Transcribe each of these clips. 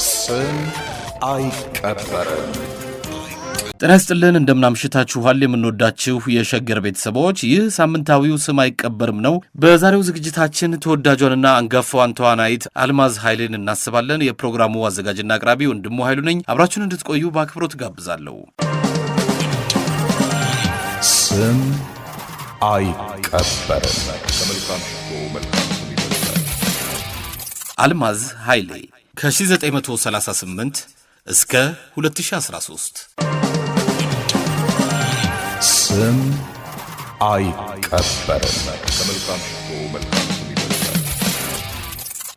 ስም አይቀበርም። ጤና ይስጥልን እንደምናምሽታችኋል የምንወዳችሁ የሸገር ቤተሰቦች፣ ይህ ሳምንታዊው ስም አይቀበርም ነው። በዛሬው ዝግጅታችን ተወዳጇንና አንጋፋዋን ተዋናይት አልማዝ ኃይሌን እናስባለን። የፕሮግራሙ አዘጋጅና አቅራቢ ወንድሙ ኃይሉ ነኝ። አብራችሁን እንድትቆዩ በአክብሮት ጋብዛለሁ። ስም አይቀበርም። ከመልካም ሽቶ መልካም ስም ይበልጣል። አልማዝ ኃይሌ ከ1938 እስከ 2013 ስም አይቀበርም። ከመልካም ሽቶ መልካም ስም ይበልጣል።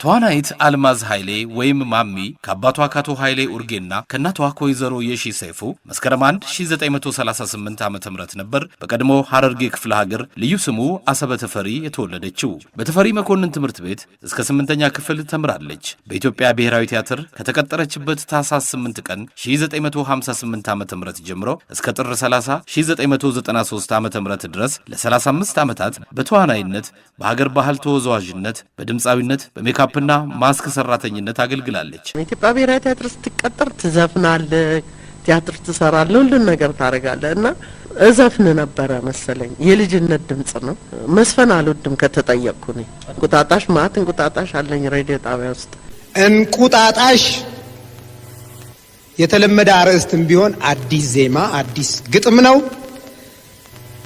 ተዋናይት አልማዝ ኃይሌ ወይም ማሚ ከአባቷ ከአቶ ኃይሌ ኡርጌና ከእናቷ ከወይዘሮ የሺ ሰይፉ መስከረም 1 1938 ዓ.ም ነበር በቀድሞ ሐረርጌ ክፍለ ሀገር ልዩ ስሙ አሰበ ተፈሪ የተወለደችው። በተፈሪ መኮንን ትምህርት ቤት እስከ 8ኛ ክፍል ተምራለች። በኢትዮጵያ ብሔራዊ ቲያትር ከተቀጠረችበት ታኅሳስ 8 ቀን 1958 ዓ.ም ጀምሮ እስከ ጥር 30 1993 ዓ.ም ድረስ ለ35 ዓመታት በተዋናይነት፣ በሀገር ባህል ተወዛዋዥነት፣ በድምፃዊነት፣ በሜካፕና ማስክ ሰራተኝነት አገልግላለች። ኢትዮጵያ ብሔራዊ ቲያትር ስትቀጠር ትዘፍናለህ፣ ቲያትር ትሰራለህ፣ ሁሉን ነገር ታደርጋለህ እና እዘፍን ነበረ መሰለኝ። የልጅነት ድምጽ ነው። መስፈን አልወድም ከተጠየቅኩ ነኝ። እንቁጣጣሽ ማለት እንቁጣጣሽ አለኝ ሬዲዮ ጣቢያ ውስጥ። እንቁጣጣሽ የተለመደ አርዕስትም ቢሆን አዲስ ዜማ አዲስ ግጥም ነው።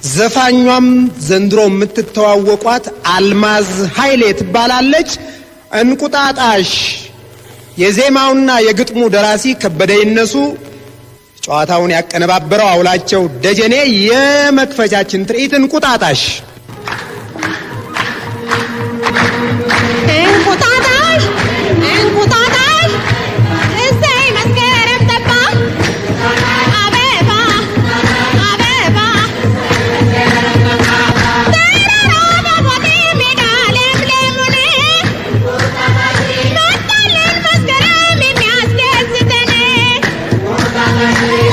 ዘፋኟም ዘንድሮ የምትተዋወቋት አልማዝ ኃይሌ ትባላለች። እንቁጣጣሽ የዜማውና የግጥሙ ደራሲ ከበደ ይነሱ፣ ጨዋታውን ያቀነባበረው አውላቸው ደጀኔ። የመክፈቻችን ትርኢት እንቁጣጣሽ እንቁጣጣሽ እንቁጣጣሽ እሰይ መስከረም ጠባ አበባ አበባ ተራራ በቦቴ ሜዳ ለምለሙን መጣልን መስከረም የሚያስደስተን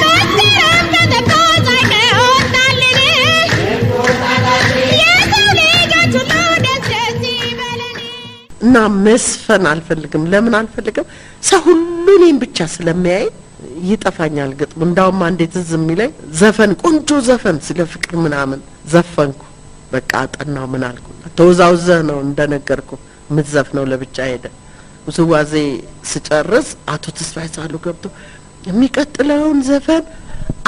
መስከረም ከጠባ ፀሐይ ከወጣልን የሰው ልጆች ሁሉ ደስ ደስ ይበለን። እና መስፈን አልፈልግም። ለምን አልፈልግም? ሰው ሁሉ እኔን ብቻ ስለሚያይ ይጠፋኛል ግጥሙ። እንዳውም አንዴ ትዝ የሚለኝ ዘፈን፣ ቆንጆ ዘፈን ስለ ፍቅር ምናምን ዘፈንኩ። በቃ አጠናው ምን አልኩ፣ ተወዛውዘህ ነው እንደነገርኩ የምትዘፍነው ለብቻ ሄደ። ውዝዋዜ ስጨርስ አቶ ተስፋዬ ሳሉ ገብቶ የሚቀጥለውን ዘፈን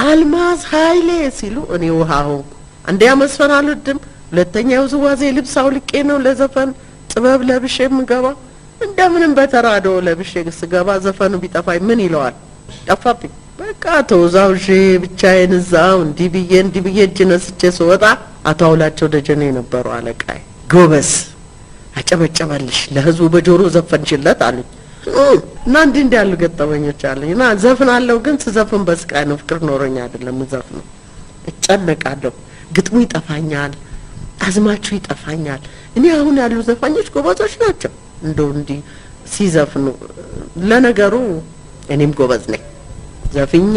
አልማዝ ኃይሌ ሲሉ እኔ ውሃ ሆንኩ። አንደኛ መስፈን አልወድም፣ ሁለተኛ ውዝዋዜ ልብስ አውልቄ ነው ለዘፈን ጥበብ ለብሼ የምገባ። እንደምንም በተራዶ ለብሼ ስገባ ዘፈኑ ቢጠፋኝ ምን ይለዋል? ጠፋብኝ። በቃ ተወዛውዤ ብቻዬን እዛው እንዲህ ብዬ እጅ ነስቼ ስወጣ አቶ አውላቸው ደጀኔ ነበሩ አለቃዬ። ጎበዝ አጨበጨበልሽ፣ ለህዝቡ በጆሮ ዘፈንሽለት አሉኝ። እና እንዲህ ያሉ ገጠመኞች አለኝ። እና ዘፍናለሁ፣ ግን ስዘፍን በስቃይ ነው። ፍቅር ኖሮኝ አይደለም ዘፍነው። እጨነቃለሁ፣ ግጥሙ ይጠፋኛል፣ አዝማቹ ይጠፋኛል። እኔ አሁን ያሉ ዘፋኞች ጎበዞች ናቸው እንደው እንዲህ ሲዘፍኑ። ለነገሩ እኔም ጎበዝ ነኝ። ዘፍኜ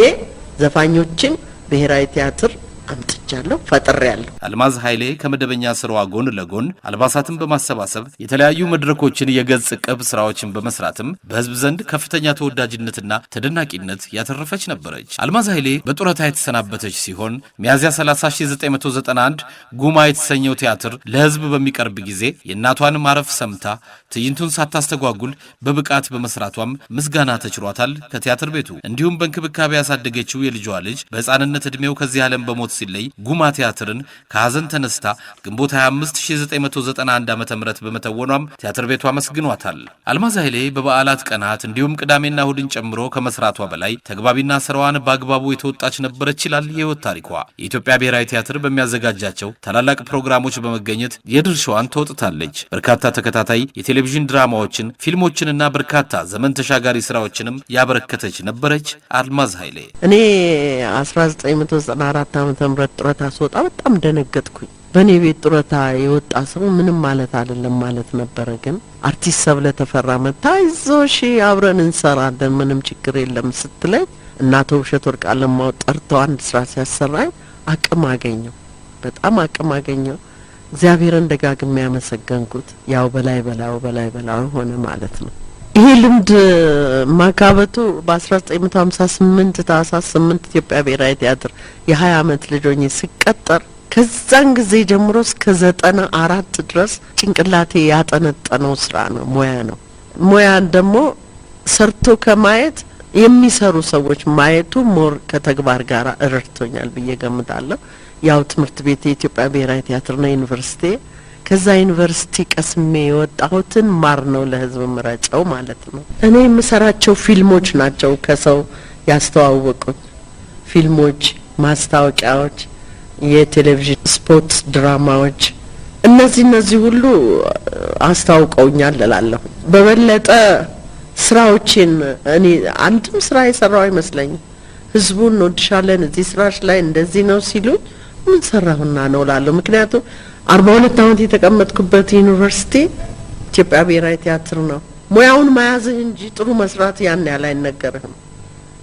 ዘፋኞችን ብሔራዊ ቲያትር አምጥቻለሁ፣ ፈጥሬያለሁ። አልማዝ ኃይሌ ከመደበኛ ስራዋ ጎን ለጎን አልባሳትን በማሰባሰብ የተለያዩ መድረኮችን የገጽ ቅብ ስራዎችን በመስራትም በህዝብ ዘንድ ከፍተኛ ተወዳጅነትና ተደናቂነት ያተረፈች ነበረች። አልማዝ ኃይሌ በጡረታ የተሰናበተች ሲሆን ሚያዝያ 30 1991 ጉማ የተሰኘው ቲያትር ለህዝብ በሚቀርብ ጊዜ የእናቷን ማረፍ ሰምታ ትዕይንቱን ሳታስተጓጉል በብቃት በመስራቷም ምስጋና ተችሯታል ከቲያትር ቤቱ። እንዲሁም በእንክብካቤ ያሳደገችው የልጇ ልጅ በህፃንነት ዕድሜው ከዚህ ዓለም በሞት ሲለይ ጉማ ቲያትርን ከሐዘን ተነስታ ግንቦት 25 1991 ዓ.ም በመተወኗም ቲያትር ቤቷ መስግኗታል። አልማዝ ኃይሌ በበዓላት ቀናት እንዲሁም ቅዳሜና እሁድን ጨምሮ ከመስራቷ በላይ ተግባቢና ስራዋን በአግባቡ የተወጣች ነበረች ይላል የህይወት ታሪኳ። የኢትዮጵያ ብሔራዊ ቲያትር በሚያዘጋጃቸው ታላላቅ ፕሮግራሞች በመገኘት የድርሻዋን ተወጥታለች። በርካታ ተከታታይ የቴሌቪዥን ድራማዎችን፣ ፊልሞችንና በርካታ ዘመን ተሻጋሪ ስራዎችንም ያበረከተች ነበረች አልማዝ ኃይሌ። እኔ 1994 ዓ.ም ጡረታ ስወጣ በጣም ደነገጥኩኝ። በእኔ ቤት ጡረታ የወጣ ሰው ምንም ማለት አይደለም ማለት ነበረ። ግን አርቲስት ሰብለ ተፈራ መታ አይዞሽ አብረን እንሰራለን ምንም ችግር የለም ስትለኝ እናቶ ውብሸት ወርቅ አለማው ጠርተው አንድ ስራ ሲያሰራኝ አቅም አገኘው፣ በጣም አቅም አገኘው። እግዚአብሔርን ደጋግሜ ያመሰገንኩት ያው በላይ ሆነ ማለት ነው። ይሄ ልምድ ማካበቱ በ1958 ታህሳስ 8 ኢትዮጵያ ብሔራዊ ቲያትር የ20 አመት ልጅ ሆኜ ሲቀጠር ከዛን ጊዜ ጀምሮ እስከ 94 ድረስ ጭንቅላቴ ያጠነጠነው ስራ ነው፣ ሙያ ነው። ሙያን ደግሞ ሰርቶ ከማየት የሚሰሩ ሰዎች ማየቱ ሞር ከተግባር ጋር እረድቶኛል ብዬ ገምታለሁ። ያው ትምህርት ቤት የኢትዮጵያ ብሔራዊ ቲያትርና ዩኒቨርሲቲ ከዛ ዩኒቨርሲቲ ቀስሜ የወጣሁትን ማር ነው ለህዝብ ምረጨው ማለት ነው። እኔ የምሰራቸው ፊልሞች ናቸው ከሰው ያስተዋወቁኝ። ፊልሞች፣ ማስታወቂያዎች፣ የቴሌቪዥን ስፖርት ድራማዎች እነዚህ ሁሉ አስተዋውቀውኛል እላለሁ። በበለጠ ስራዎችን እኔ አንድም ስራ የሰራው አይመስለኝም። ህዝቡን እንወድሻለን እዚህ ስራሽ ላይ እንደዚህ ነው ሲሉ ምን ሰራሁና ነው እላለሁ። ምክንያቱም 42 አመት የተቀመጥኩበት ዩኒቨርሲቲ ኢትዮጵያ ብሔራዊ ቲያትር ነው። ሙያውን መያዝህ እንጂ ጥሩ መስራት ያን ያህል አይነገርህም።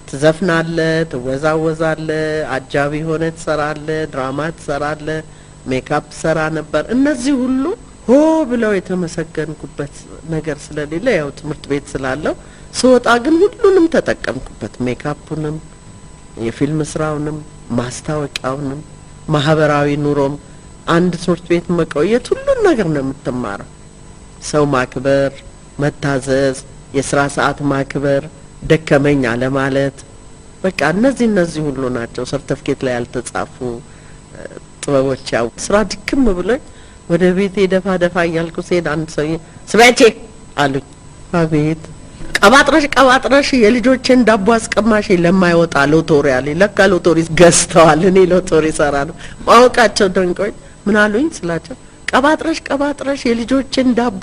ትዘፍናለህ፣ ትወዛወዛለህ፣ አጃቢ ሆነ ትሰራለህ፣ ድራማ ትሰራለህ፣ ሜካፕ ሰራ ነበር። እነዚህ ሁሉ ሆ ብለው የተመሰገንኩበት ነገር ስለሌለ ያው ትምህርት ቤት ስላለው ስወጣ ግን ሁሉንም ተጠቀምኩበት። ሜካፑንም፣ የፊልም ስራውንም፣ ማስታወቂያውንም፣ ማህበራዊ ኑሮም አንድ ትምህርት ቤት መቆየት ሁሉን ነገር ነው የምትማረው። ሰው ማክበር፣ መታዘዝ፣ የስራ ሰዓት ማክበር፣ ደከመኝ አለ ማለት በቃ እነዚህ ሁሉ ናቸው ሰርቲፊኬት ላይ ያልተጻፉ ጥበቦች። ያው ስራ ድክም ብሎኝ ወደ ቤቴ ደፋ እያልኩ ሲሄድ አንድ ሰው ስበቼ አሉኝ። አቤት። ቀባጥረሽ የልጆችን ዳቦ አስቀማሽ ለማይወጣ ሎቶሪ አለኝ። ለካ ሎቶሪ ገዝተዋል። እኔ ሎቶሪ ሰራ ነው ማወቃቸው ደንቆኝ ምን አሉኝ ስላቸው ቀባጥረሽ የልጆችን ዳቦ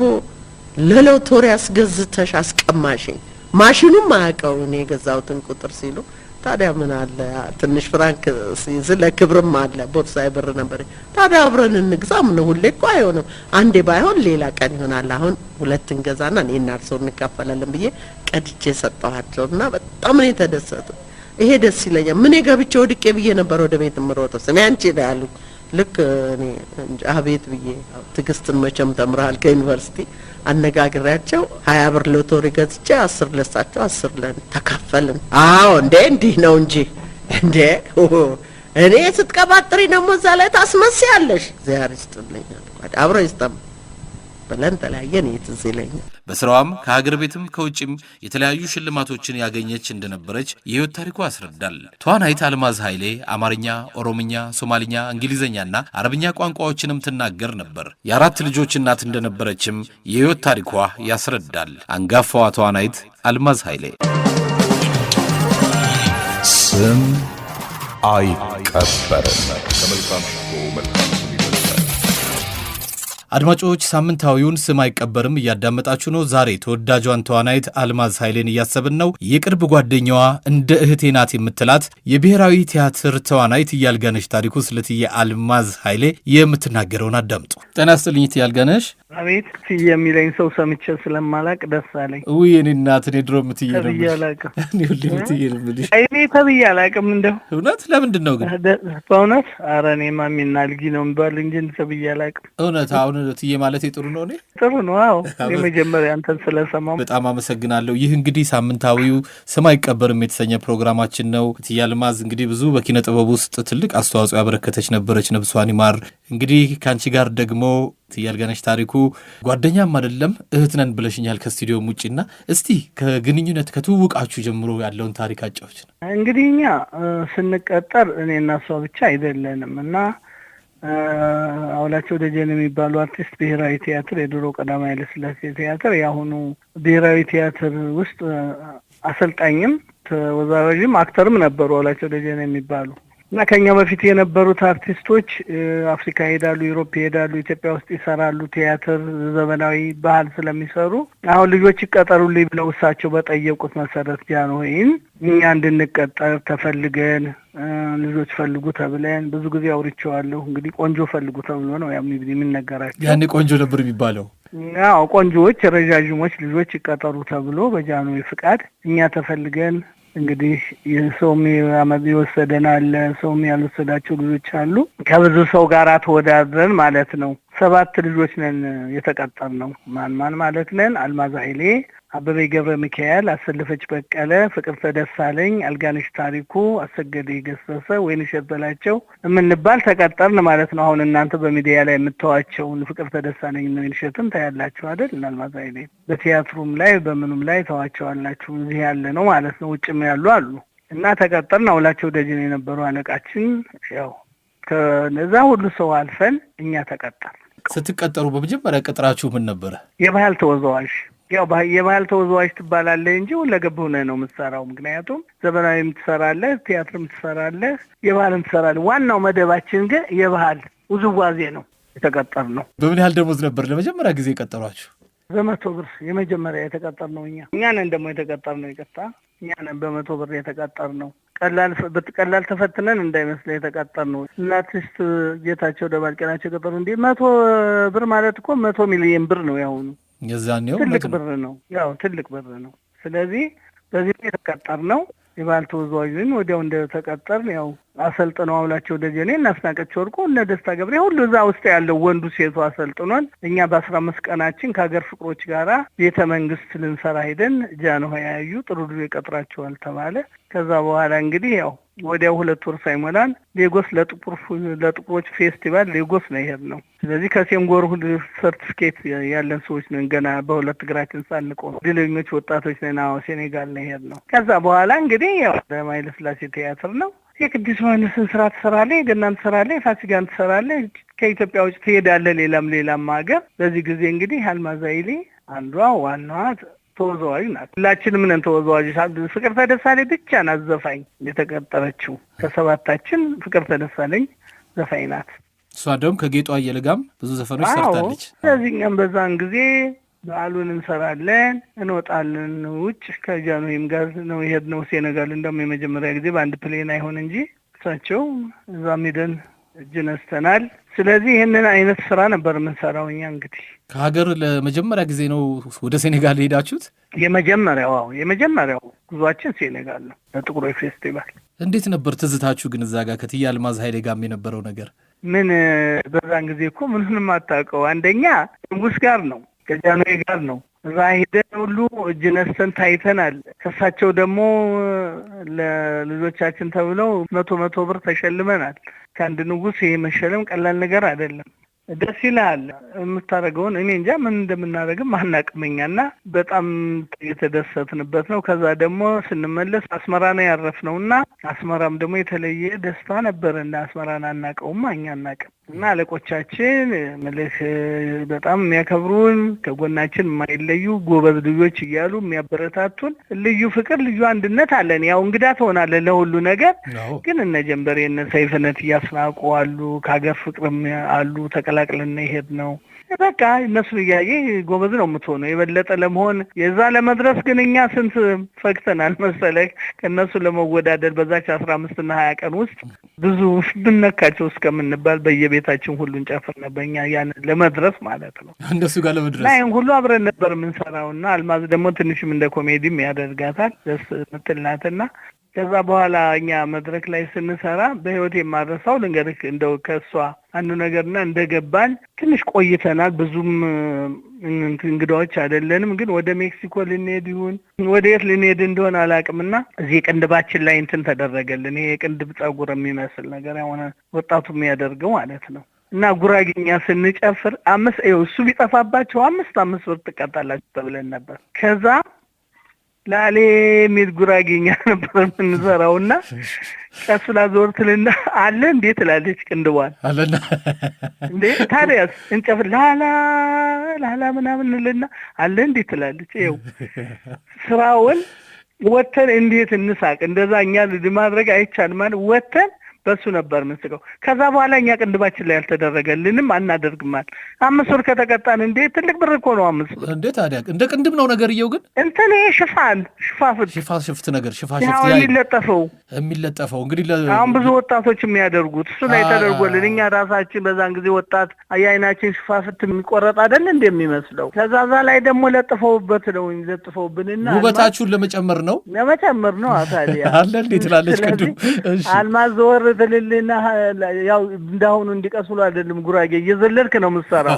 ለሎቶሪ አስገዝተሽ አስቀማሽኝ። ማሽኑም ማያውቀው እኔ የገዛሁትን ቁጥር ሲሉ ታዲያ ምን አለ ትንሽ ፍራንክ ሲዝለ ክብርም አለ። ቦርሳዬ ብር ነበር። ታዲያ አብረን እንግዛ። ምን ሁሌ እኮ አይሆንም፣ አንዴ ባይሆን ሌላ ቀን ይሆናል። አሁን ሁለት እንገዛና እኔና እርሶ እንካፈላለን ብዬ ቀድቼ ሰጠኋቸውና በጣም ነው የተደሰቱት። ይሄ ደስ ይለኛል። ምን ገብቼ ወድቄ ብዬ ነበር ወደ ቤት ምሮጠው። ስሜ አንቺ ነው ያሉኝ። ልክ እኔ አቤት ብዬ ትግስትን መቼም ተምራል ከዩኒቨርሲቲ አነጋግሬያቸው 20 ብር ሎቶሪ ገዝቼ 10 ለሳቸው 10 ለን ተካፈልን። አዎ እንዲህ ነው እንጂ እንዴ እኔ ስትቀባጥሪ ደግሞ እዛ ላይ ታስመስያለሽ። እግዚአብሔር ይስጥልኝ አልኳት። አብሮ ይስጠም ብለን ተለያየን። ትዝ ይለኛል። በስራዋም ከሀገር ቤትም ከውጭም የተለያዩ ሽልማቶችን ያገኘች እንደነበረች የህይወት ታሪኩ ያስረዳል። ተዋናይት አልማዝ ኃይሌ አማርኛ፣ ኦሮምኛ፣ ሶማሊኛ፣ እንግሊዝኛና አረብኛ ቋንቋዎችንም ትናገር ነበር። የ4 ልጆች እናት እንደነበረችም የህይወት ታሪኳ ያስረዳል። አንጋፋዋ ተዋናይት አልማዝ ኃይሌ ስም አይቀበርም። ከመልካም ሽቶ መልካም ስም ይበልጣል። አድማጮች ሳምንታዊውን ስም አይቀበርም እያዳመጣችሁ ነው። ዛሬ ተወዳጇን ተዋናይት አልማዝ ኃይሌን እያሰብን ነው። የቅርብ ጓደኛዋ እንደ እህቴ ናት የምትላት የብሔራዊ ቲያትር ተዋናይት እያልጋነሽ ታሪኩ ስለትዬ አልማዝ ኃይሌ የምትናገረውን አዳምጡ። ጤና ይስጥልኝ እትዬ አልጋነሽ። አቤት። እትዬ የሚለኝ ሰው ሰምቼ ስለማላቅ ደስ አለኝ። ውይ እኔ እናት እኔ ድሮ እትዬ ነው ተብዬ አላቅም። እኔ ሁሌ እትዬ ነው የምልሽ። እኔ ተብዬ አላቅም። እንደው እውነት ለምንድን ነው ግን? በእውነት ኧረ እኔ ማሚና ልጊ ነው የሚባል እንጂ ተብዬ አላቅም። እውነት አሁን እትዬ ማለት ጥሩ ነው። እኔ ጥሩ ነው። አዎ የመጀመሪያ አንተን ስለሰማሁ በጣም አመሰግናለሁ። ይህ እንግዲህ ሳምንታዊው ስም አይቀበርም የተሰኘ ፕሮግራማችን ነው። እትዬ አልማዝ እንግዲህ ብዙ በኪነ ጥበብ ውስጥ ትልቅ አስተዋጽኦ ያበረከተች ነበረች፣ ነብሷን ይማር። እንግዲህ ከአንቺ ጋር ደግሞ እትዬ አልጋነሽ ታሪኩ ጓደኛም አይደለም እህት ነን ብለሽኛል ከስቱዲዮም ውጪና እስቲ ከግንኙነት ከትውውቃችሁ ጀምሮ ያለውን ታሪክ አጫዎች ነው። እንግዲህ እኛ ስንቀጠር እኔና እሷ ብቻ አይደለንም እና አውላቸው ደጀን የሚባሉ አርቲስት ብሔራዊ ቲያትር የድሮ ቀዳማዊ ኃይለ ሥላሴ ቲያትር የአሁኑ ብሔራዊ ቲያትር ውስጥ አሰልጣኝም ተወዛዋዥም አክተርም ነበሩ አውላቸው ደጀን የሚባሉ እና ከኛ በፊት የነበሩት አርቲስቶች አፍሪካ ይሄዳሉ፣ ዩሮፕ ይሄዳሉ፣ ኢትዮጵያ ውስጥ ይሰራሉ። ቲያትር ዘመናዊ ባህል ስለሚሰሩ አሁን ልጆች ይቀጠሩልኝ ብለው እሳቸው በጠየቁት መሰረት ጃንሆይን እኛ እንድንቀጠር ተፈልገን ልጆች ፈልጉ ተብለን ብዙ ጊዜ አውርቼዋለሁ። እንግዲህ ቆንጆ ፈልጉ ተብሎ ነው የሚነገራቸው። ያኔ ቆንጆ ነበር የሚባለው። አዎ ቆንጆዎች ረዣዥሞች ልጆች ይቀጠሩ ተብሎ በጃንሆይ ፍቃድ እኛ ተፈልገን እንግዲህ የሰውም የወሰደን አለ፣ ሰውም ያልወሰዳቸው ልጆች አሉ። ከብዙ ሰው ጋር ተወዳድረን ማለት ነው 7 ልጆች ነን የተቀጠርነው። ማን ማለት ነን? አልማዝ ኃይሌ፣ አበበ ገብረ ሚካኤል፣ አሰለፈች በቀለ፣ ፍቅርተ ደሳለኝ፣ አልጋነሽ ታሪኩ፣ አሰገደ ገሰሰ፣ ወይንሸት በላቸው የምንባል ተቀጠርን ማለት ነው። አሁን እናንተ በሚዲያ ላይ የምታዋቸውን ፍቅርተ ደሳለኝ እና ወይንሸትን ታያላችሁ አይደል? አልማዝ ኃይሌ በቲያትሩም ላይ በምኑም ላይ ተዋቸዋላችሁ። እዚህ ያለ ነው ማለት ነው። ውጭም ያሉ አሉ እና ተቀጠርን። አውላቸው ደጅን የነበሩ አለቃችን ያው ከነዛ ሁሉ ሰው አልፈን እኛ ተቀጠር። ስትቀጠሩ በመጀመሪያ ቅጥራችሁ ምን ነበረ? የባህል ተወዛዋዥ። ያው የባህል ተወዛዋዥ ትባላለህ እንጂ ሁለገብ ሆነህ ነው የምትሰራው። ምክንያቱም ዘመናዊም ትሰራለህ፣ ቲያትርም ትሰራለህ፣ የባህልም ትሰራለህ። ዋናው መደባችን ግን የባህል ውዝዋዜ ነው የተቀጠር ነው። በምን ያህል ደሞዝ ነበር ለመጀመሪያ ጊዜ የቀጠሯችሁ? በ100 ብር የመጀመሪያ የተቀጠር ነው። እኛ ነን ደግሞ የተቀጠር ነው። ይቅርታ እኛ ነን በ100 ብር የተቀጠር ነው። ቀላል ተፈትነን እንዳይመስል የተቀጠር ነው። እናትስት ጌታቸው ደባልቄ ናቸው የቀጠሩ። እንዴ 100 ብር ማለት እኮ 100 ሚሊዮን ብር ነው። ያሁኑ የዛኔው ትልቅ ብር ነው። ያው ትልቅ ብር ነው። ስለዚህ በዚህ የተቀጠር ነው። የባህል ተወዛዋዥን ወዲያው እንደተቀጠር ያው አሰልጥነው አውላቸው ደጀኔ እናስናቀች ወርቁ እነ ደስታ ገብሬ ሁሉ እዛ ውስጥ ያለው ወንዱ ሴቱ አሰልጥኖን እኛ በ15 ቀናችን ከሀገር ፍቅሮች ጋራ ቤተ መንግስት ልንሰራ ሄደን ጃንሆይ ያዩ ጥሩ ጊዜ ይቀጥራቸዋል ተባለ። ከዛ በኋላ እንግዲህ ያው ወዲያው 2 ወር ሳይሞላን ሌጎስ ለጥቁሮች ፌስቲቫል ሌጎስ ነው የሄድነው። ስለዚህ ከሴንጎር ሁሉ ሰርቲፊኬት ያለን ሰዎች ነን። ገና በሁለት እግራችን ሳንቆም ድለኞች ወጣቶች ነን። ሴኔጋል ነው የሄድነው። ከዛ በኋላ እንግዲህ ያው ኃይለ ሥላሴ ቲያትር ነው። የቅዱስ ዮሐንስን ስራ ትሰራለህ፣ የገናን ትሰራለህ፣ የፋሲካን ትሰራለህ። ከኢትዮጵያ ውጭ ትሄዳለህ ሌላም ሀገር። በዚህ ጊዜ እንግዲህ አልማዝ ኃይሌ አንዷ ዋናዋ ተወዛዋዥ ናት። ሁላችንም ነን ተወዛዋዦች። ፍቅርተ ደሳለኝ ብቻ ናት ዘፋኝ የተቀጠረችው። ከ7ታችን ፍቅርተ ደሳለኝ ዘፋኝ ናት። እሷ ደግሞ ከጌጧ አየለጋም ብዙ ዘፈኖች ሰርታለች። ስለዚህ እኛም በዛን ጊዜ በዓሉን እንሰራለን፣ እንወጣለን። ውጭ ከጃንሆይም ጋር ነው የሄድነው ሴኔጋል። እንደውም የመጀመሪያ ጊዜ በአንድ ፕሌን አይሆን እንጂ እሳቸው እዛም ሄደን እጅ ነስተናል። ስለዚህ ይህንን አይነት ስራ ነበር የምንሰራው እኛ። እንግዲህ ከሀገር ለመጀመሪያ ጊዜ ነው ወደ ሴኔጋል ሄዳችሁት? የመጀመሪያው ጉዟችን ሴኔጋል ነው ለጥቁሮች ፌስቲቫል። እንዴት ነበር ትዝታችሁ ግን እዛ ጋር ከእትዬ አልማዝ ኃይሌ ጋርም የነበረው ነገር? ምን በዛን ጊዜ እኮ ምንም አታውቀው። አንደኛ ንጉስ ጋር ነው ከጃንሆይ ጋር ነው። እዛ ሄደን ሁሉ እጅ ነስተን ታይተናል። ከሳቸው ደግሞ ለልጆቻችን ተብለው 100 ብር ተሸልመናል። ከአንድ ንጉስ ይሄ መሸለም ቀላል ነገር አይደለም። ደስ ይላል የምታደርገውን። እኔ እንጃ ምን እንደምናደርግም አናቅመኛና በጣም የተደሰትንበት ነው። ከዛ ደግሞ ስንመለስ አስመራ ነው ያረፍነውና አስመራም ደግሞ የተለየ ደስታ ነበርና አስመራን አናቀውማ እኛ አናቅም። እና አለቆቻችን መልክ በጣም የሚያከብሩን ከጎናችን የማይለዩ ጎበዝ ልጆች እያሉ የሚያበረታቱን ልዩ ፍቅር፣ ልዩ አንድነት አለን። ያው እንግዳ ትሆናለን ለሁሉ ነገር። ግን እነ ጀንበሬ እነ ሰይፍነት እያስናቁ አሉ፣ ከሀገር ፍቅርም አሉ። ተቀላቅለን ይሄድ ነው በቃ እነሱን እያየ ጎበዝ ነው የምትሆነው የበለጠ ለመሆን። የዛ ለመድረስ ግን እኛ ስንት ፈክተናል መሰለህ ከእነሱ ለመወዳደር። በዛች 15 እና 20 ቀን ውስጥ ብዙ ብነካቸው እስከምንባል በየቤታችን ሁሉ እንጨፍር ነበር እኛ ያን ለመድረስ ማለት ነው። እንደሱ ጋር ለመድረስ ላይ ሁሉ አብረን ነበር የምንሰራውና አልማዝ ደግሞ ትንሽም እንደ ኮሜዲም ያደርጋታል ደስ ምትልናትና ከዛ በኋላ እኛ መድረክ ላይ ስንሰራ በህይወት የማረሳው ልንገርህ እንደው ከሷ አንዱ ነገርና እንደገባን ትንሽ ቆይተናል። ብዙም እንግዳዎች አይደለንም። ግን ወደ ሜክሲኮ ልንሄድ ይሁን ወደ የት ልንሄድ እንደሆነ አላውቅምና እዚህ ቅንድባችን ላይ እንትን ተደረገልን። ይሄ የቅንድብ ጸጉር የሚመስል ነገር የሆነ ወጣቱ የሚያደርገው ማለት ነው። እና ጉራጌኛ ስንጨፍር እሱ ቢጠፋባቸው 5 ብር ትቀጣላችሁ ተብለን ነበር። ከዛ ላሌ የሚል ጉራጌኛ ነበር የምንሰራውና ቀስ ብላ ዞር ትልና አለ እንዴ ትላለች ቅንድቧን አለና እንዴ ታዲያስ እንጨፍር ላላ ምናምን እንልና አለ እንዴ ትላለች። ይኸው ስራውን ወተን እንዴት እንሳቅ። እንደዛ እኛ ማድረግ አይቻልም ማለት ወተን በሱ ነበር ምንስቀው። ከዛ በኋላ እኛ ቅንድባችን ላይ ያልተደረገልንም አናደርግማል። 5 ብር ከተቀጣን እንዴ ትልቅ ብር እኮ ነው 5 ብር። እንዴ ታዲያ እንደ ቅንድብ ነው ነገርየው። ግን እንትን ሽፋፍት ነገር የሚለጠፈው እንግዲህ አሁን ብዙ ወጣቶች የሚያደርጉት እሱ ላይ ተደርጎልን እኛ ራሳችን በዛን ጊዜ ወጣት የአይናችን ሽፋፍት የሚቆረጥ አይደል እንደሚመስለው። ከዛዛ ላይ ደግሞ ለጥፈውብንና ውበታችሁን ለመጨመር ነው ታዲያ አለ እንዴ ትላለች ቅንድብ። አልማዝ ዘወር ክፈተልልና ያው እንዳሁኑ እንዲቀስሉ አይደለም ጉራጌ እየዘለልክ ነው የምትሰራው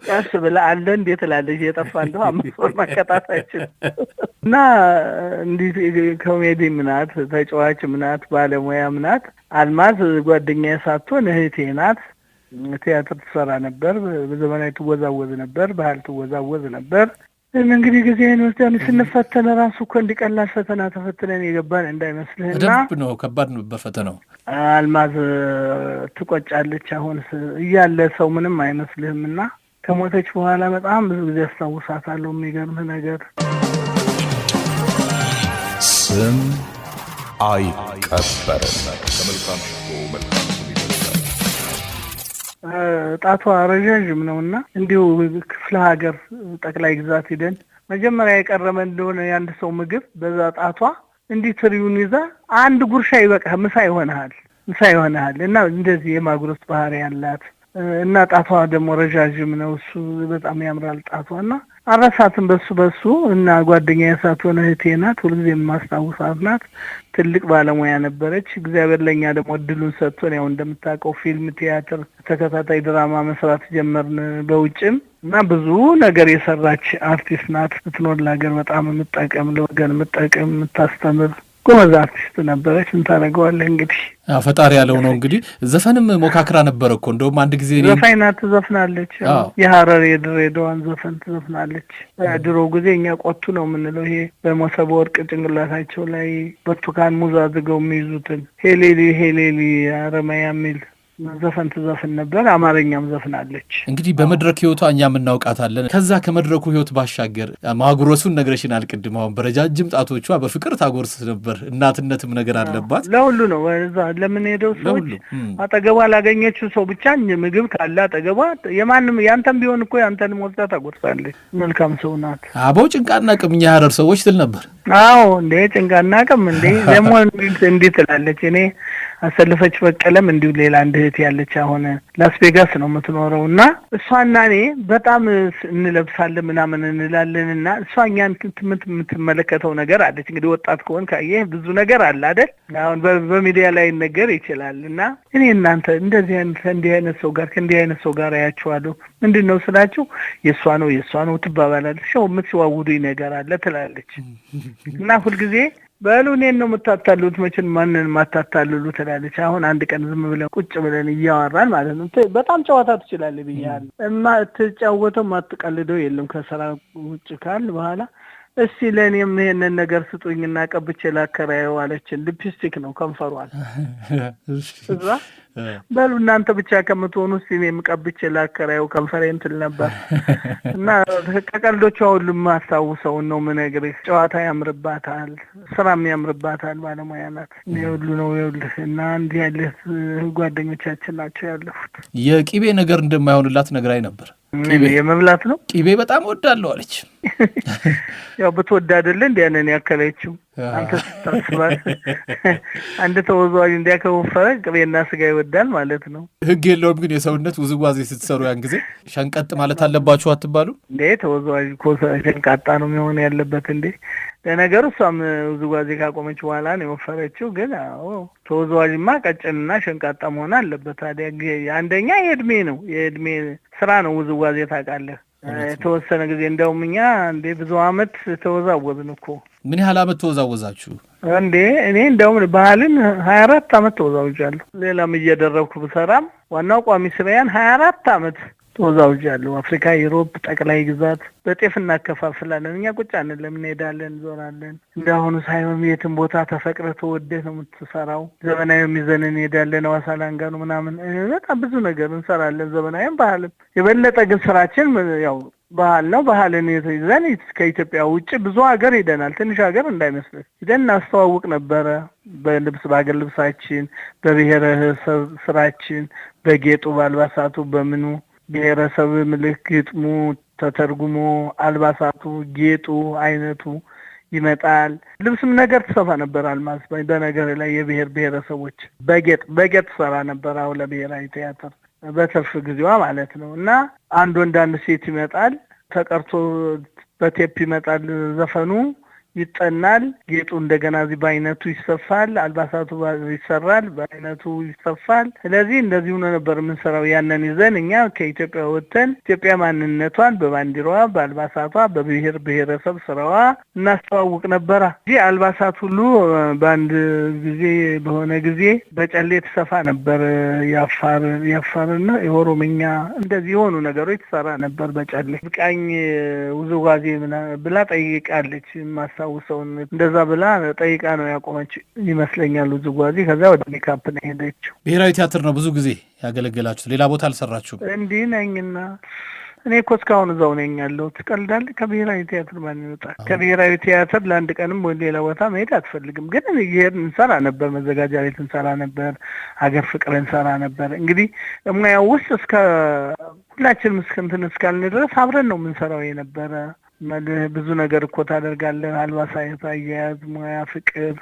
ቀስ ብለህ አለ እንዴት እላለች የጠፋ እንደው አምስት ማከታታችን እና እንዲህ ኮሜዲ ምናት ተጫዋች ምናት ባለሙያ ምናት አልማዝ ጓደኛዬ ሳትሆን እህቴ ናት ቲያትር ትሰራ ነበር በዘመናዊ ትወዛወዝ ነበር ባህል ትወዛወዝ ነበር እንግዲህ ጊዜን ወስደን ስንፈተን ራሱ እኮ እንዲቀላል ፈተና ተፈትነን የገባን እንዳይመስልህና ደብ ነው ከባድ ነው በፈተናው አልማዝ ትቆጫለች አሁን እያለ ሰው ምንም አይመስልህምና ከሞተች በኋላ በጣም ብዙ ጊዜ አስታውሳታለሁ የሚገርምህ ነገር ስም አይቀበርም ከመልካም ሽቶ መልካም ስም ይበልጣል ጣቷ ረዣዥም ነውና እንዲሁ ክፍለ ሀገር ጠቅላይ ግዛት ሄደን መጀመሪያ የቀረበ እንደሆነ ያንድ ሰው ምግብ በዛ ጣቷ እንዲህ ትሪውን ይዛ አንድ ጉርሻ ይበቃ ምሳ ይሆናል እና እንደዚህ የማጉረስ ባህሪ ያላት እና ጣቷ ደግሞ ረዣዥም ነው እሱ በጣም ያምራል ጣቷና አራሳትን በሱ እና ጓደኛዬ ሳትሆን እህቴ ናት ሁልጊዜ ማስታወሳት ናት ትልቅ ባለሙያ ነበረች እግዚአብሔር ለኛ ደግሞ እድሉን ሰጥቶን ያው እንደምታውቀው ፊልም ቲያትር ተከታታይ ድራማ መስራት ጀመርን በውጭም እና ብዙ ነገር የሰራች አርቲስት ናት ስትኖር ለሀገር በጣም የምትጠቅም ለወገን የምታስተምር ጎበዝ አርቲስት ነበረች እንታረጋዋለህ እንግዲህ ፈጣሪ ያለው ነው እንግዲህ ዘፈንም ሞካክራ ነበር እኮ እንደውም አንድ ጊዜ ዘፋይናት ዘፍናለች የሐረር የድሬዳዋን ዘፈን ትዘፍናለች ድሮ ጊዜ እኛ ቆቱ ነው የምንለው ይሄ በመሰብ ወርቅ ጭንቅላታቸው ላይ ብርቱካን ሙዝ አድርገው የሚይዙትን ሄሌሊ አረማያ የሚል ዘፈን ትዘፍን ነበር አማርኛም ዘፍናለች እንግዲህ በመድረክ ህይወቷ እኛም እናውቃታለን ከዛ ከመድረኩ ህይወት ባሻገር ማጉረሱን ነግረሽን አልቀድመው በረጃጅም ጣቶቿ በፍቅር ታጎርስ ነበር እናትነትም ነገር አለባት ለሁሉ ነው እዛ ለምን ሄደው ሰዎች አጠገቧ ላገኘችው ሰው ብቻ ምግብ ካለ አጠገቧ የማንም ያንተም ቢሆን እኮ ያንተን ሞልታ ታጎርሳለች መልካም ሰው ናት አባው ጭንቃና ቅምኛ ያረር ሰዎች ትል ነበር አዎ እንዴ ጭንቃና ቅም እንዴ ደግሞ እንዴት ትላለች እኔ አሰልፈች በቀለም እንዲሁ ሌላ እንድህት ያለች አሁን ላስ ቬጋስ ነው የምትኖረውና እሷና እኔ በጣም እንለብሳለን ምናምን እንላለንና እሷኛን የምትመለከተው ነገር አለች እንግዲህ ወጣት ከሆን ካየህ ብዙ ነገር አለ አይደል አሁን በሚዲያ ላይ ነገር ይችላልና እኔ እናንተ እንዲህ አይነት ሰው ጋር ያያችኋለሁ ምንድነው ስላችሁ የሷ ነው ትባባላለች ሸው የምትዋውዱኝ ነገር አለ ትላለች እና ሁልጊዜ በሉ እኔን ነው የምታታሉት መቼም ማንንም ማታታሉሉ ትላለች አሁን አንድ ቀን ዝም ብለን ቁጭ ብለን እያወራን ማለት ነው በጣም ጨዋታ ትችላለህ ብያለሁ ትጫወተው ማትቀልደው የለም ከስራ ውጭ ካል በኋላ እስቲ ለኔም ይሄንን ነገር ስጡኝና ቀብቼ ላከራየው አለችን ሊፕስቲክ ነው ከንፈሯል እዛ በሉ እናንተ ብቻ ከምትሆኑ እስቲ እኔም ቀብቼ ላከራየው ከንፈሬን ትል ነበር እና ከቀልዶቿ ሁሉ ማስታውሰው ነው ምነግርህ ጨዋታ ያምርባታል ስራም ያምርባታል ባለሙያ ናት ሁሉ ነው ይኸውልህና እንዲህ ያለ ጓደኞቻችን ናቸው ያለፉት የቂቤ ነገር እንደማይሆንላት ነግራይ ነበር የመብላት ነው ቂቤ በጣም ወዳለው አለች ያው በተወዳደለ እንዲያነን ያከለችው አንተ ተስባል አንድ ተወዛዋዥ እንዲያከወፈረ ቅቤና ስጋ ይወዳል ማለት ነው ህግ የለውም ግን የሰውነት ውዝዋዜ ስትሰሩ ያን ጊዜ ሸንቀጥ ማለት አለባችሁ አትባሉ እንዴ ተወዛዋዥ ኮሰ ሸንቃጣ ነው የሚሆን ያለበት እንዴ ለነገሩ እሷም ውዝዋዜ ካቆመች በኋላ ነው የወፈረችው ግን አዎ ተወዛዋዥማ ቀጭንና ሸንቃጣ መሆን አለበት ታዲያ አንደኛ የእድሜ ስራ ነው ውዝዋዜ ታውቃለህ የተወሰነ ጊዜ እንደውም እኛ እንዴ ብዙ አመት ተወዛወዝን እኮ ምን ያህል አመት ተወዛወዛችሁ እንዴ እኔ እንደውም ባህልን 24 አመት ተወዛውጃለሁ ሌላም እየደረብኩ ብሰራም ዋናው ቋሚ ስራዬን 24 አመት ተወዛውጃለሁ አፍሪካ ዩሮፕ ጠቅላይ ግዛት በጤፍ እናከፋፍላለን እኛ ቁጭ አንልም እንሄዳለን ዞራለን እንደአሁኑ ሳይሆን የትም ቦታ ተፈቅረ ተወደህ ነው የምትሰራው ዘመናዊ ሚዘን እንሄዳለን ዋሳላንጋ ነው ምናምን በጣም ብዙ ነገር እንሰራለን ዘመናዊም ባህልም የበለጠ ግን ስራችን ያው ባህል ነው ባህልን ይዘን ከኢትዮጵያ ውጭ ብዙ ሀገር ሄደናል ትንሽ ሀገር እንዳይመስልህ ሄደን እናስተዋውቅ ነበረ በሀገር ልብሳችን በብሔረሰብ ስራችን በጌጡ ባልባሳቱ በምኑ ብሔረሰብ ምልክት ግጥሙ ተተርጉሞ አልባሳቱ ጌጡ አይነቱ ይመጣል ልብስም ነገር ተሰፋ ነበር አልማዝ በነገር ላይ ብሔረሰቦች በጌጥ ሰራ ነበር አው ለብሔራዊ ቲያትር በትርፍ ጊዜዋ ማለት ነው እና አንድ ወንድ አንድ ሴት ይመጣል ተቀርቶ በቴፕ ይመጣል ዘፈኑ ይጠናል። ጌጡ እንደገና እዚህ በአይነቱ ይሰፋል፣ አልባሳቱ ይሰራል፣ በአይነቱ ይሰፋል። ስለዚህ እንደዚህ ሆኖ ነበር የምንሰራው። ያንን ይዘን እኛ ከኢትዮጵያ ወጥተን ኢትዮጵያ ማንነቷን በባንዲራዋ፣ በአልባሳቷ፣ በብሔር ብሔረሰብ ስራዋ እናስተዋውቅ ነበራ። እዚህ አልባሳት ሁሉ በአንድ ጊዜ በሆነ ጊዜ በጨሌ ተሰፋ ነበር። የአፋርና የኦሮምኛ እንደዚህ የሆኑ ነገሮች ተሰራ ነበር በጨሌ። ብቃኝ ውዝዋዜ ብላ ጠይቃለች። ማስታውሰውን እንደዛ ብላ ጠይቃ ነው ያቆመች ይመስለኛል ውዝዋዜ። ከዛ ወደ ሜካፕ ነው ሄደችው። ብሔራዊ ቲያትር ነው ብዙ ጊዜ ያገለገላችሁት? ሌላ ቦታ አልሰራችሁም? እንዲህ ነኝና እኔ እኮ እስካሁን እዛው ነኝ ያለሁት። ትቀልዳለህ? ከብሔራዊ ቲያትር ማን ይወጣል? ከብሔራዊ ቲያትር ለአንድ ቀንም ወደ ሌላ ቦታ መሄድ አትፈልግም። ግን ይሄን እንሰራ ነበር፣ መዘጋጃ ቤት እንሰራ ነበር፣ ሀገር ፍቅር እንሰራ ነበር። እንግዲህ ሙያው ውስጥ እስከ ሁላችንም እስካልን ድረስ አብረን ነው የምንሰራው የነበረ። ብዙ ነገር እኮ ታደርጋለህ። አልባሳት አያያዝ፣ ሙያ፣ ፍቅር፣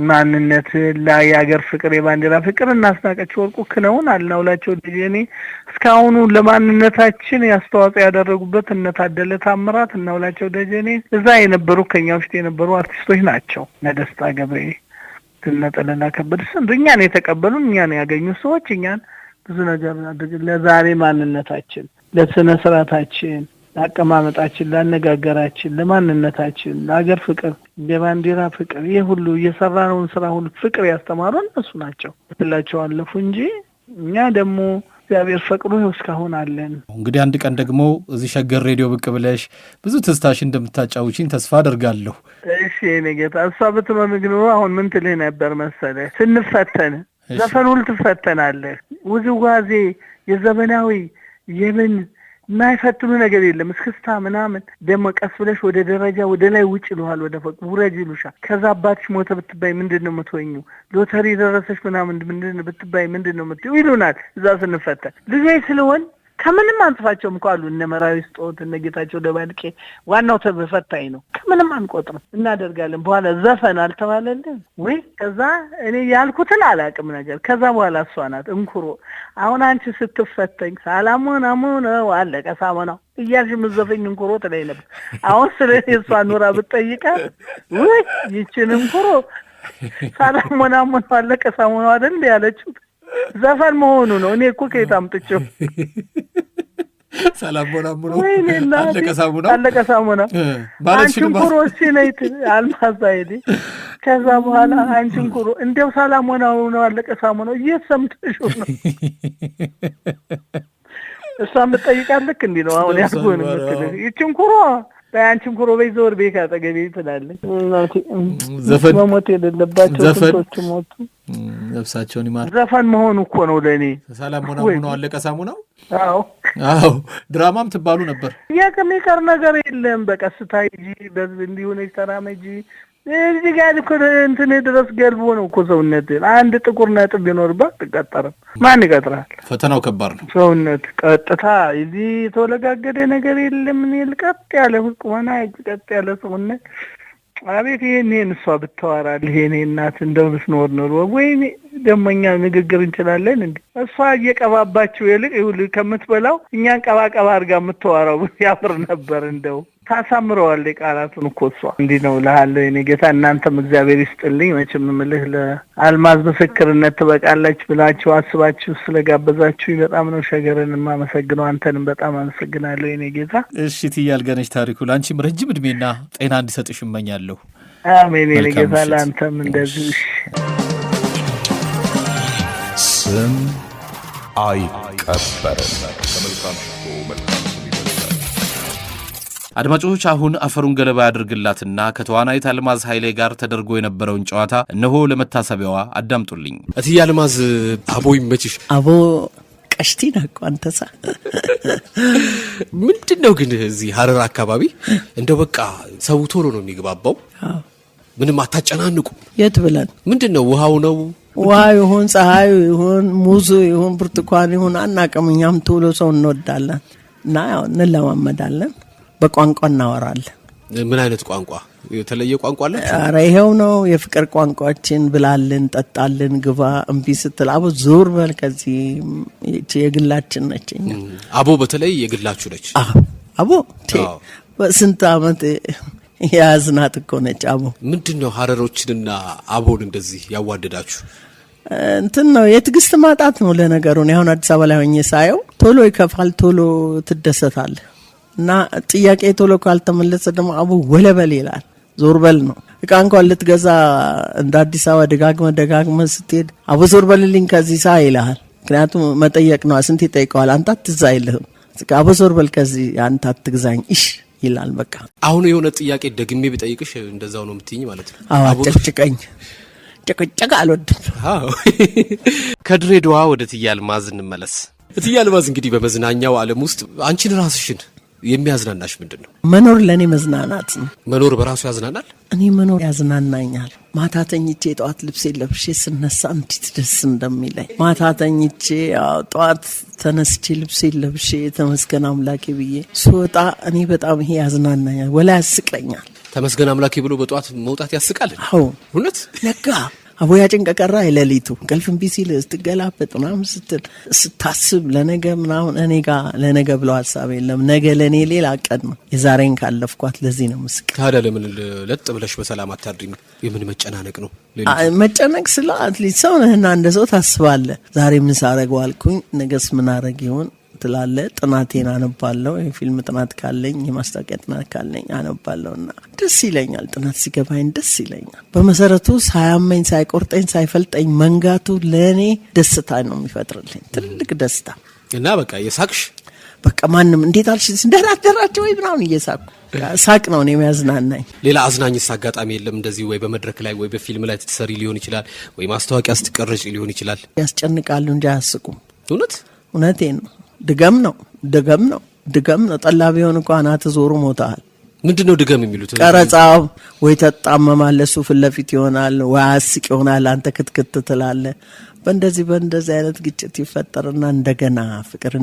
ማንነት ላይ የሀገር ፍቅር፣ የባንዲራ ፍቅር። እናስናቀች ወርቁ ክነውን አልናውላቸው ደጀኔ እስካሁኑ ለማንነታችን ያስተዋጽኦ ያደረጉበት እነ ታደለ ታምራት፣ እናውላቸው ደጀኔ እዛ የነበሩ ከኛ ውስጥ የነበሩ አርቲስቶች ናቸው። ነደስታ ገብሬ፣ ትነጠለና ከበደ ስንት እኛን የተቀበሉን እኛን ያገኙ ሰዎች እኛን ብዙ ነገር ለዛሬ ማንነታችን፣ ለስነ ስርዓታችን፣ ለአቀማመጣችን፣ ለአነጋገራችን፣ ለማንነታችን፣ ለሀገር ፍቅር፣ የባንዲራ ፍቅር ይህ ሁሉ እየሰራነውን ስራ ሁሉ ፍቅር ያስተማሩን እነሱ ናቸው። ትላቸው አለፉ እንጂ እኛ ደግሞ እግዚአብሔር ፈቅዶ እስካሁን አለን። እንግዲህ አንድ ቀን ደግሞ እዚህ ሸገር ሬዲዮ ብቅ ብለሽ ብዙ ትዝታሽ እንደምታጫውቺኝ ተስፋ አደርጋለሁ። እሺ የኔ ጌታ፣ እሷ ብትኖር ግን አሁን ምን ትልህ ነበር መሰለህ? ስንፈተን ዘፈን ሁሉ ትፈተናለህ። ውዝዋዜ የዘመናዊ የምን የማይፈትኑ ነገር የለም። እስክስታ ምናምን ደግሞ ቀስ ብለሽ ወደ ደረጃ ወደ ላይ ውጭ ይሉሃል፣ ወደ ፎቅ ውረጅ ይሉሻል። ከዛ አባትሽ ሞተ ብትባይ ምንድን ነው የምትወኙ? ሎተሪ ደረሰሽ ምናምን ምንድን ብትባይ ምንድን ነው የምትዩ ይሉናል። እዛ ስንፈተን ልጆች ስለሆን ከምንም አንጽፋቸውም እኮ አሉ እነ መራዊ ስጦት እነ ጌታቸው ደባልቄ። ዋናው ተፈታኝ ነው። ከምንም አንቆጥርም እናደርጋለን። በኋላ ዘፈን አልተባለልን ወይ? ከዛ እኔ ያልኩትን አላውቅም ነገር። ከዛ በኋላ እሷ ናት እንኩሮ አሁን አንቺ ስትፈተኝ ሳላሞናሞነው አለቀ ሳሞናው እያልሽ የምትዘፈኝ እንኩሮ ትለኝ ነበር። አሁን ስለ እሷ ኑራ ብትጠይቃት ወይ ይችን እንኩሮ ሳላሞናሞነው አለቀ ሳሞናው አይደል ያለችው ዘፈን መሆኑ ነው። እኔ እኮ ከየት አምጥቼው ሰላም ቦናሙኖ አለቀ ሳሙና አንቺን ኩሮ ሲነይት አልማዛይዲ ከዛ በኋላ አንቺን ኩሮ እንደው ሰላም ነው አለቀ ሳሙና እየሰምተሽ ነው። እሷም ትጠይቃለች እንዴ ነው አሁን ያልኩን ምትል ይችን ኩሮ በአንቺን ኩሮ በይዞር ቤካ ተገቢ ትላለች። ዘፈን መሞት የሌለባቸው ሰዎች ሞቱ፣ ነፍሳቸውን ይማር። ዘፈን መሆኑ እኮ ነው ለኔ ሰላም ቦናሙኖ አለቀ ሳሙናው። አዎ ድራማም ትባሉ ነበር። የሚቀር ነገር የለም። በቀስታ ይጂ በዚህ እንዲሆነ ተራመጂ እዚህ ጋር እኮ እንትን ድረስ ገልቦ ነው እኮ ሰውነት። አንድ ጥቁር ነጥብ ቢኖርባት ትቀጠራል። ማን ይቀጥራል? ፈተናው ከባድ ነው። ሰውነት ቀጥታ እዚህ የተወለጋገደ ነገር የለም። እኔ ቀጥ ያለ ቁመና ቀጥ ያለ ሰውነት አቤት ይሄን እሷ ብታወራል ይሄን እናት እንደው ብትኖር ነው ወይኔ ደሞኛ ንግግር እንችላለን እንዴ? እሷ እየቀባባችሁ ይልቅ ከምትበላው እኛን ቀባቀባ አድርጋ የምትዋራው ያፍር ነበር። እንደው ታሳምረዋል ቃላቱን እኮ እሷ እንዲህ ነው እልሃለሁ የኔ ጌታ። እናንተም እግዚአብሔር ይስጥልኝ። መቼም ምልህ ለአልማዝ ምስክርነት ትበቃላችሁ ብላችሁ አስባችሁ ስለጋበዛችሁ በጣም ነው ሸገርን የማመሰግነው። አንተንም በጣም አመሰግናለሁ የኔ ጌታ። እሺ ትያልገነሽ ታሪኩ ላንቺም ረጅም እድሜና ጤና እንዲሰጥሽ እመኛለሁ። አሜን የኔ ጌታ። ላንተም እንደዚህ ስም አይቀበርም። ከመልካም ሽቶ መልካም ስም ይበልጣል። አድማጮች አሁን አፈሩን ገለባ ያድርግላትና ከተዋናይት አልማዝ ኃይሌ ጋር ተደርጎ የነበረውን ጨዋታ እነሆ ለመታሰቢያዋ አዳምጡልኝ። እትዬ አልማዝ አቦ ይመችሽ። አቦ ቀሽቲና እኮ አንተሳ ምንድነው ግን እዚህ ሀረር አካባቢ እንደው በቃ ሰው ቶሎ ነው የሚግባባው። ምንም አታጨናንቁ። የት ብለን ምንድነው ውሃው ነው? ውሃ ይሁን ፀሐዩ ይሁን ሙዙ ይሁን ብርቱካን ይሁን አናውቅም። እኛም ቶሎ ሰው እንወዳለን እና ያው እንለማመዳለን። በቋንቋ እናወራለን። ምን አይነት ቋንቋ? የተለየ ቋንቋ አለ? ኧረ ይሄው ነው የፍቅር ቋንቋችን። ብላልን፣ ጠጣልን፣ ግባ እምቢ ስትል አቦ ዞር በል ከዚህ የግላችን ነች። አቦ በተለይ የግላችሁ ነች። አቦ በስንት ዓመት ያዝናት እኮ ነች አቦ። ምንድነው ሀረሮችንና አቦን እንደዚህ ያዋደዳችሁ? እንትን ነው የትዕግስት ማጣት ነው ለነገሩ። አሁን አዲስ አበባ ላይ ሆኜ ሳየው ቶሎ ይከፋል፣ ቶሎ ትደሰታለህ እና ጥያቄ ቶሎ ካልተመለሰ ደግሞ አቦ ወለበል ይላል። ዞር በል ነው። እቃ እንኳን ልትገዛ እንደ አዲስ አበባ ደጋግመ ስትሄድ አቦ ዞር በልልኝ ከዚህ ሳ ይልሃል። ምክንያቱም መጠየቅ ነው። ስንት ይጠይቀዋል። አንተ አትዛ አይልህም። አቦ ዞር በል ከዚህ አንተ አትግዛኝ እሺ ይላል። በቃ አሁን የሆነ ጥያቄ ደግሜ ብጠይቅሽ እንደዛው ነው የምትይኝ ማለት ነው? አዎ ጭቅጭቀኝ ጭቅጭቅ አልወድም። ከድሬዳዋ ወደ እትዬ አልማዝ እንመለስ። እትዬ አልማዝ እንግዲህ በመዝናኛው ዓለም ውስጥ አንቺን ራስሽን የሚያዝናናሽ ምንድን ነው? መኖር ለእኔ መዝናናት ነው። መኖር በራሱ ያዝናናል። እኔ መኖር ያዝናናኛል። ማታ ተኝቼ ጠዋት ልብሴ ለብሼ ስነሳ እንዴት ደስ እንደሚለኝ። ማታ ተኝቼ ጠዋት ተነስቼ ልብሴ ለብሼ ተመስገን አምላኬ ብዬ ስወጣ እኔ በጣም ይሄ ያዝናናኛል፣ ወላ ያስቀኛል። ተመስገን አምላኬ ብሎ በጠዋት መውጣት ያስቃል። አዎ እውነት ነጋ አቦያ ጭንቀ ቀራ የሌሊቱ እንቅልፍ እምቢ ሲል ስትገላበጥ ምናምን ስትል ስታስብ ለነገ ምናምን እኔ ጋር ለነገ ብለው ሀሳብ የለም። ነገ ለእኔ ሌላ ቀን ነው። የዛሬን ካለፍኳት ለዚህ ነው ምስቅ። ታዲያ ለምን ለጥ ብለሽ በሰላም አታድሪም? የምን መጨናነቅ ነው? መጨነቅ ስለ አትሊስት ሰው ነህና እንደ ሰው ታስባለህ። ዛሬ ምን ሳረግ ዋልኩኝ፣ ነገስ ምን አረግ ይሆን ትላለ። ጥናቴን አነባለሁ። የፊልም ጥናት ካለኝ የማስታወቂያ ጥናት ካለኝ አነባለሁና ደስ ይለኛል። ጥናት ሲገባኝ ደስ ይለኛል። በመሰረቱ ሳያመኝ ሳይቆርጠኝ ሳይፈልጠኝ መንጋቱ ለእኔ ደስታ ነው የሚፈጥርልኝ፣ ትልቅ ደስታ እና በቃ የሳቅሽ በቃ ማንም እንዴት አልሽ እንደራደራቸው ወይ ምናምን እየሳቁ ሳቅ ነው እኔ የሚያዝናናኝ። ሌላ አዝናኝስ አጋጣሚ የለም? እንደዚህ ወይ በመድረክ ላይ ወይ በፊልም ላይ ትሰሪ ሊሆን ይችላል፣ ወይ ማስታወቂያ ስትቀርጭ ሊሆን ይችላል። ያስጨንቃሉ እንጂ አያስቁም። እውነቴን ነው። ድገም ነው ጠላ ቢሆን እንኳን አናት ዞሩ ሞታል። ምንድነው ድገም የሚሉት? ቀረጻው ወይ ተጣመማለህ፣ እሱ ፊት ለፊት ይሆናል፣ ወይ አስቅ ይሆናል፣ አንተ ክትክት ትላለህ። በእንደዚህ አይነት ግጭት ይፈጠርና እንደገና ፍቅር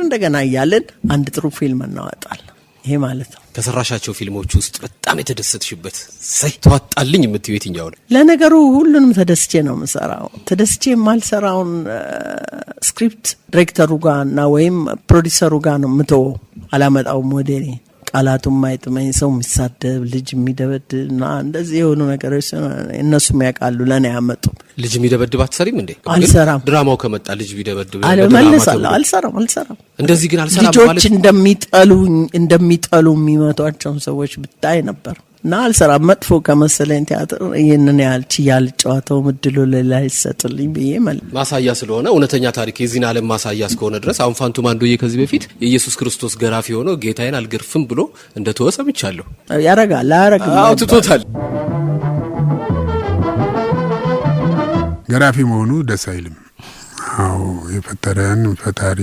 እንደገና እያለን አንድ ጥሩ ፊልም እናወጣለን። ይሄ ማለት ነው። ከሰራሻቸው ፊልሞች ውስጥ በጣም የተደሰትሽበት ተዋጣልኝ የምትይው የትኛው ነው? ለነገሩ ሁሉንም ተደስቼ ነው የምሰራው። ተደስቼ የማልሰራውን ስክሪፕት ዲሬክተሩ ጋር እና ወይም ፕሮዲሰሩ ጋር ነው የምተወው። አላመጣውም ወደ እኔ። ቃላቱም ማይጥመኝ፣ ሰው የሚሳደብ፣ ልጅ የሚደበድብ እና እንደዚህ የሆኑ ነገሮች እነሱም ያውቃሉ። ለእኔ ያመጡም። ልጅ የሚደበድብ አትሰሪም እንዴ? አልሰራም። ድራማው ከመጣ ልጅ ቢደበድብ አልመለሳለሁ። አልሰራም። እንደዚህ ግን አልሰራም ማለት ልጆች እንደሚጠሉ የሚመቷቸውን ሰዎች ብታይ ነበር እና አልሰራም። መጥፎ ከመሰለኝ ቲያትር ይህንን ያህል ጨዋታው ምድሉ ሌላ ይሰጥልኝ ብዬ ማሳያ ስለሆነ እውነተኛ ታሪክ የዚህን ዓለም ማሳያ እስከሆነ ድረስ አሁን ፋንቱ ማንዶዬ ከዚህ በፊት የኢየሱስ ክርስቶስ ገራፊ ሆኖ ጌታዬን አልገርፍም ብሎ እንደተወ ሰምቻለሁ። ያረጋል አያረግም? አዎ ትቶታል። ገራፊ መሆኑ ደስ አይልም። አዎ የፈጠረን ፈጣሪ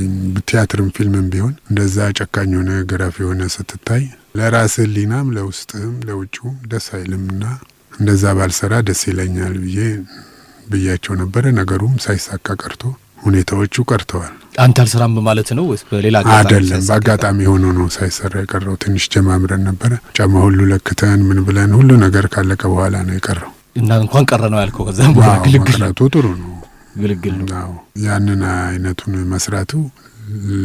ቲያትርም ፊልምም ቢሆን እንደዛ ጨካኝ ሆነ ገራፊ ሆነ ስትታይ ለራስህ ሊናም ለውስጥም ለውጭም ደስ አይልምና እንደዛ ባልሰራ ደስ ይለኛል ብያቸው ነበረ። ነገሩም ሳይሳካ ቀርቶ ሁኔታዎቹ ቀርተዋል። አንተ አልሰራም ማለት ነው ወይስ በሌላ አጋጣሚ? አይደለም፣ በአጋጣሚ ሆኖ ነው ሳይሰራ የቀረው። ትንሽ ጀማምረን ነበረ። ጫማ ሁሉ ለክተን ምን ብለን ሁሉ ነገር ካለቀ በኋላ ነው የቀረው እና እንኳን ቀረ ነው ያልከው። ከዛም በኋላ ግልግል ጥሩ ነው ግልግል ነው። አዎ ያንን አይነቱን መስራቱ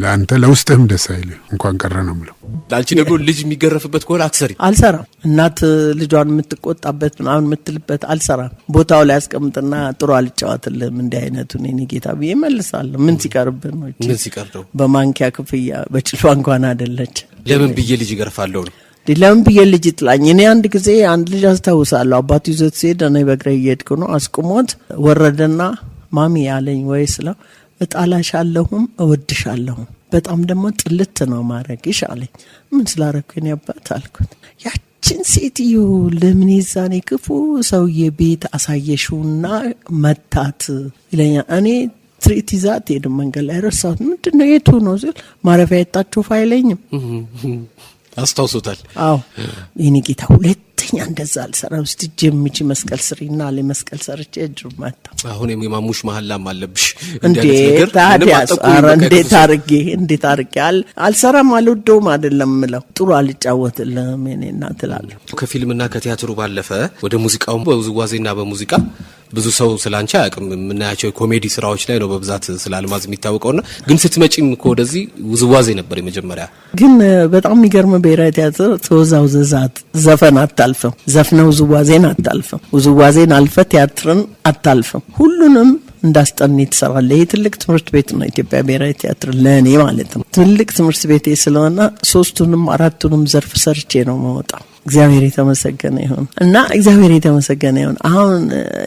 ለአንተ ለውስጥህም ደስ አይልህ። እንኳን ቀረ ነው የምለው። አንቺ ደግሞ ልጅ የሚገረፍበት ከሆነ አልሰራም። እናት ልጇን የምትቆጣበት ምናምን የምትልበት አልሰራም። ቦታው ላይ አስቀምጥና ጥሩ አልጫወትልህም እንዲህ አይነቱን የኔ ጌታ ብዬ መልሳለሁ። ምን ሲቀርብን ነው? ምን ሲቀርደው? በማንኪያ ክፍያ በጭልፋ እንኳን አይደለች። ለምን ብዬ ልጅ ይገርፋለሁ ነው? ለምን ብዬ ልጅ ይጥላኝ? እኔ አንድ ጊዜ አንድ ልጅ አስታውሳለሁ። አባቱ ይዞት ሲሄድ እኔ በእግሬ እየሄድኩ ነው። አስቁሞት ወረደና ማሚ ያለኝ ወይ ስለው እጣላሻለሁም እወድሻለሁም በጣም ደግሞ ጥልት ነው ማረግሽ አለኝ። ምን ስላረኩኝ ያባት አልኩት። ያችን ሴትዮ ለምን ይዛኔ ክፉ ሰውዬ ቤት አሳየሽውና መታት ይለኛል። እኔ ትሪት ይዛት ሄድ መንገድ ላይ ረሳሁት። ምንድነው የቱ ነው ሲል ማረፊያ የጣችሁ ፋይለኝም አስታውሶታል። አዎ የኔ ጌታ ሁለተኛ እንደዛ አልሰራም። እስቲ ጀምጪ መስቀል ስሪና አለ መስቀል ሰርቼ እጅ ማታ። አሁን የማሙሽ መሐላም አለብሽ እንዴ? ታዲያስ ኧረ እንዴት አርጌ አልሰራም አልወደውም አይደለም ምለው ጥሩ አልጫወትልም እኔና ትላለህ። ከፊልምና ከቲያትሩ ባለፈ ወደ ሙዚቃው በውዝዋዜና በሙዚቃ ብዙ ሰው ስላንቺ አያውቅም። የምናያቸው የኮሜዲ ስራዎች ላይ ነው በብዛት ስለ አልማዝ የሚታወቀውና ግን ስትመጪም እኮ ወደዚህ ውዝዋዜ ነበር የመጀመሪያ። ግን በጣም የሚገርም ብሔራዊ ቲያትር ተወዛውዘዛት ዘፈን አታልፍም፣ ዘፍነ ውዝዋዜን አታልፍም፣ ውዝዋዜን አልፈ ቲያትርን አታልፍም። ሁሉንም እንዳስጠኒ ትሰራለህ። ይህ ትልቅ ትምህርት ቤት ነው ኢትዮጵያ ብሔራዊ ቲያትር ለእኔ ማለት ነው። ትልቅ ትምህርት ቤቴ ስለሆነ 3ቱንም 4ቱንም ዘርፍ ሰርቼ ነው መወጣው። እግዚአብሔር የተመሰገነ ይሁን እና እግዚአብሔር የተመሰገነ ይሁን። አሁን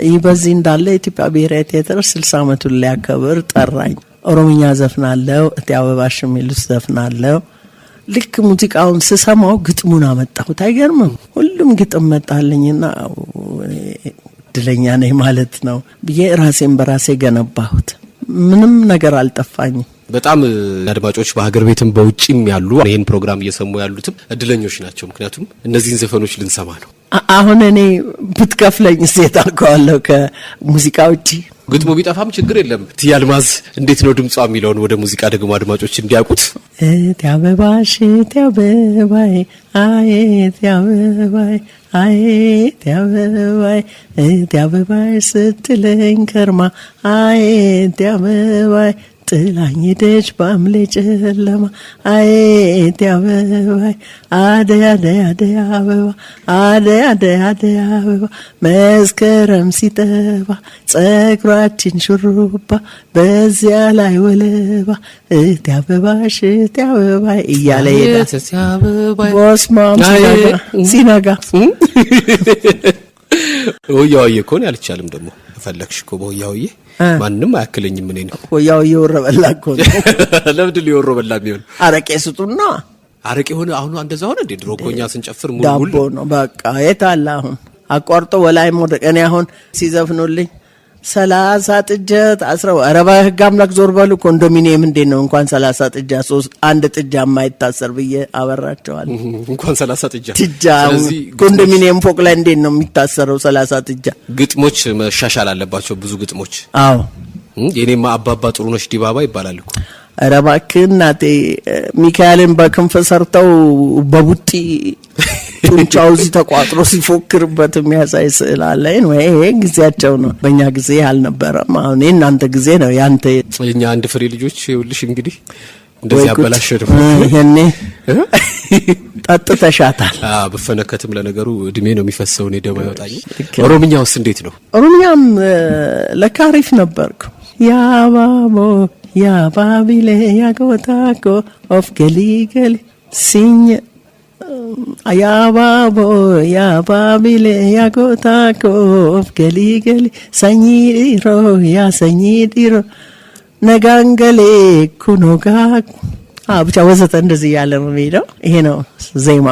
ይህ በዚህ እንዳለ ኢትዮጵያ ብሔራዊ ቲያትር 60 ዓመቱን ሊያከብር ጠራኝ። ኦሮምኛ ዘፍናለሁ፣ እቴ አበባሽ የሚሉት ዘፍናለሁ። ልክ ሙዚቃውን ስሰማው ግጥሙን አመጣሁት። አይገርምም? ሁሉም ግጥም መጣልኝና እድለኛ ነኝ ማለት ነው ብዬ ራሴን በራሴ ገነባሁት። ምንም ነገር አልጠፋኝም። በጣም አድማጮች በሀገር ቤትም በውጪም ያሉ ይሄን ፕሮግራም እየሰሙ ያሉትም እድለኞች ናቸው። ምክንያቱም እነዚህን ዘፈኖች ልንሰማ ነው። አሁን እኔ ብትከፍለኝ ሴት አልከዋለሁ ከሙዚቃ ውጪ። ግጥሙ ቢጠፋም ችግር የለም። እቴ አልማዝ እንዴት ነው ድምጿ የሚለውን ወደ ሙዚቃ ደግሞ አድማጮች እንዲያውቁት። እቴ አበባሽ እቴ አበባይ አይ እቴ አበባይ አይ እቴ አበባይ እቴ አበባይ ስትለኝ ከርማ አይ እቴ አበባይ ጥላኝ ሄደች በአምሌ ጨለማ አይ እቴ አበባይ አደይ አደይ አደይ አበባ አደይ አደይ አደይ አበባ መስከረም ሲጠባ ጸጉራችን ሹሩባ በዚያ ላይ ወለባ እቴ አበባሽ እቴ አበባይ እያለ ሄዳ ቦስማም ሲነጋ ወያውዬ እኮ ነው ያልቻለም። ደግሞ ፈለግሽ እኮ በወያውዬ ማንንም አያክለኝም። ምን ነው ወያውዬ ወረበላ እኮ ነው። ለምንድን ነው ወረበላ የሚሆን? አረቄ ስጡና አረቄ ሆነ። አሁን እንደዛ ሆነ እንዴ? ድሮ እኮ እኛ ስንጨፍር ሙሉ ዳቦ ነው በቃ። የት አለ አሁን? አቋርጦ ወላይ ሞደ። እኔ አሁን ሲዘፍኑልኝ 30 ጥጃት 10 አረባ ህግ አምላክ ዞር በሉ ኮንዶሚኒየም እንዴት ነው እንኳን 30 ጥጃ 3 አንድ ጥጃ የማይታሰር ብዬ አበራቸዋል። እንኳን 30 ጥጃ ኮንዶሚኒየም ፎቅ ላይ እንዴት ነው የሚታሰረው 30 ጥጃ? ግጥሞች መሻሻል አለባቸው። ብዙ ግጥሞች። አዎ የኔማ አባባ ጥሩነሽ ዲባባ ይባላል እኮ። ኧረ እባክህ እናቴ ሚካኤልን በክንፍ ሰርተው በቡጢ ጡንቻው እዚህ ተቋጥሮ ሲፎክርበት የሚያሳይ ስዕል አለኝ ወይ? ይሄ ጊዜያቸው ነው። በእኛ ጊዜ አልነበረም። አሁን እናንተ ጊዜ ነው። ያንተ የኛ አንድ ፍሬ ልጆች ይኸውልሽ እንግዲህ እንደዚህ አበላሸው ይሄኔ ጠጥተሻታል። በፈነከትም ለነገሩ እድሜ ነው የሚፈሰው ነው ደማ ያወጣኝ። ኦሮምኛውስ እንዴት ነው? ኦሮምኛም ለካሪፍ ነበርኩ። ያባቦ ያባቢሌ ያጎታኮ ኦፍ ገሊ ገሊ ሲኝ ያባቦ ያባቢሌ ያጎታኮ ኦፍ ገሊ ገሊ ሰኝ ዲሮ ያ ሰኝ ዲሮ ነጋንገሌ ኩኖጋ ብቻ ወዘተ እንደዚህ ያለ ነው የሚሄደው። ይሄ ነው ዜማ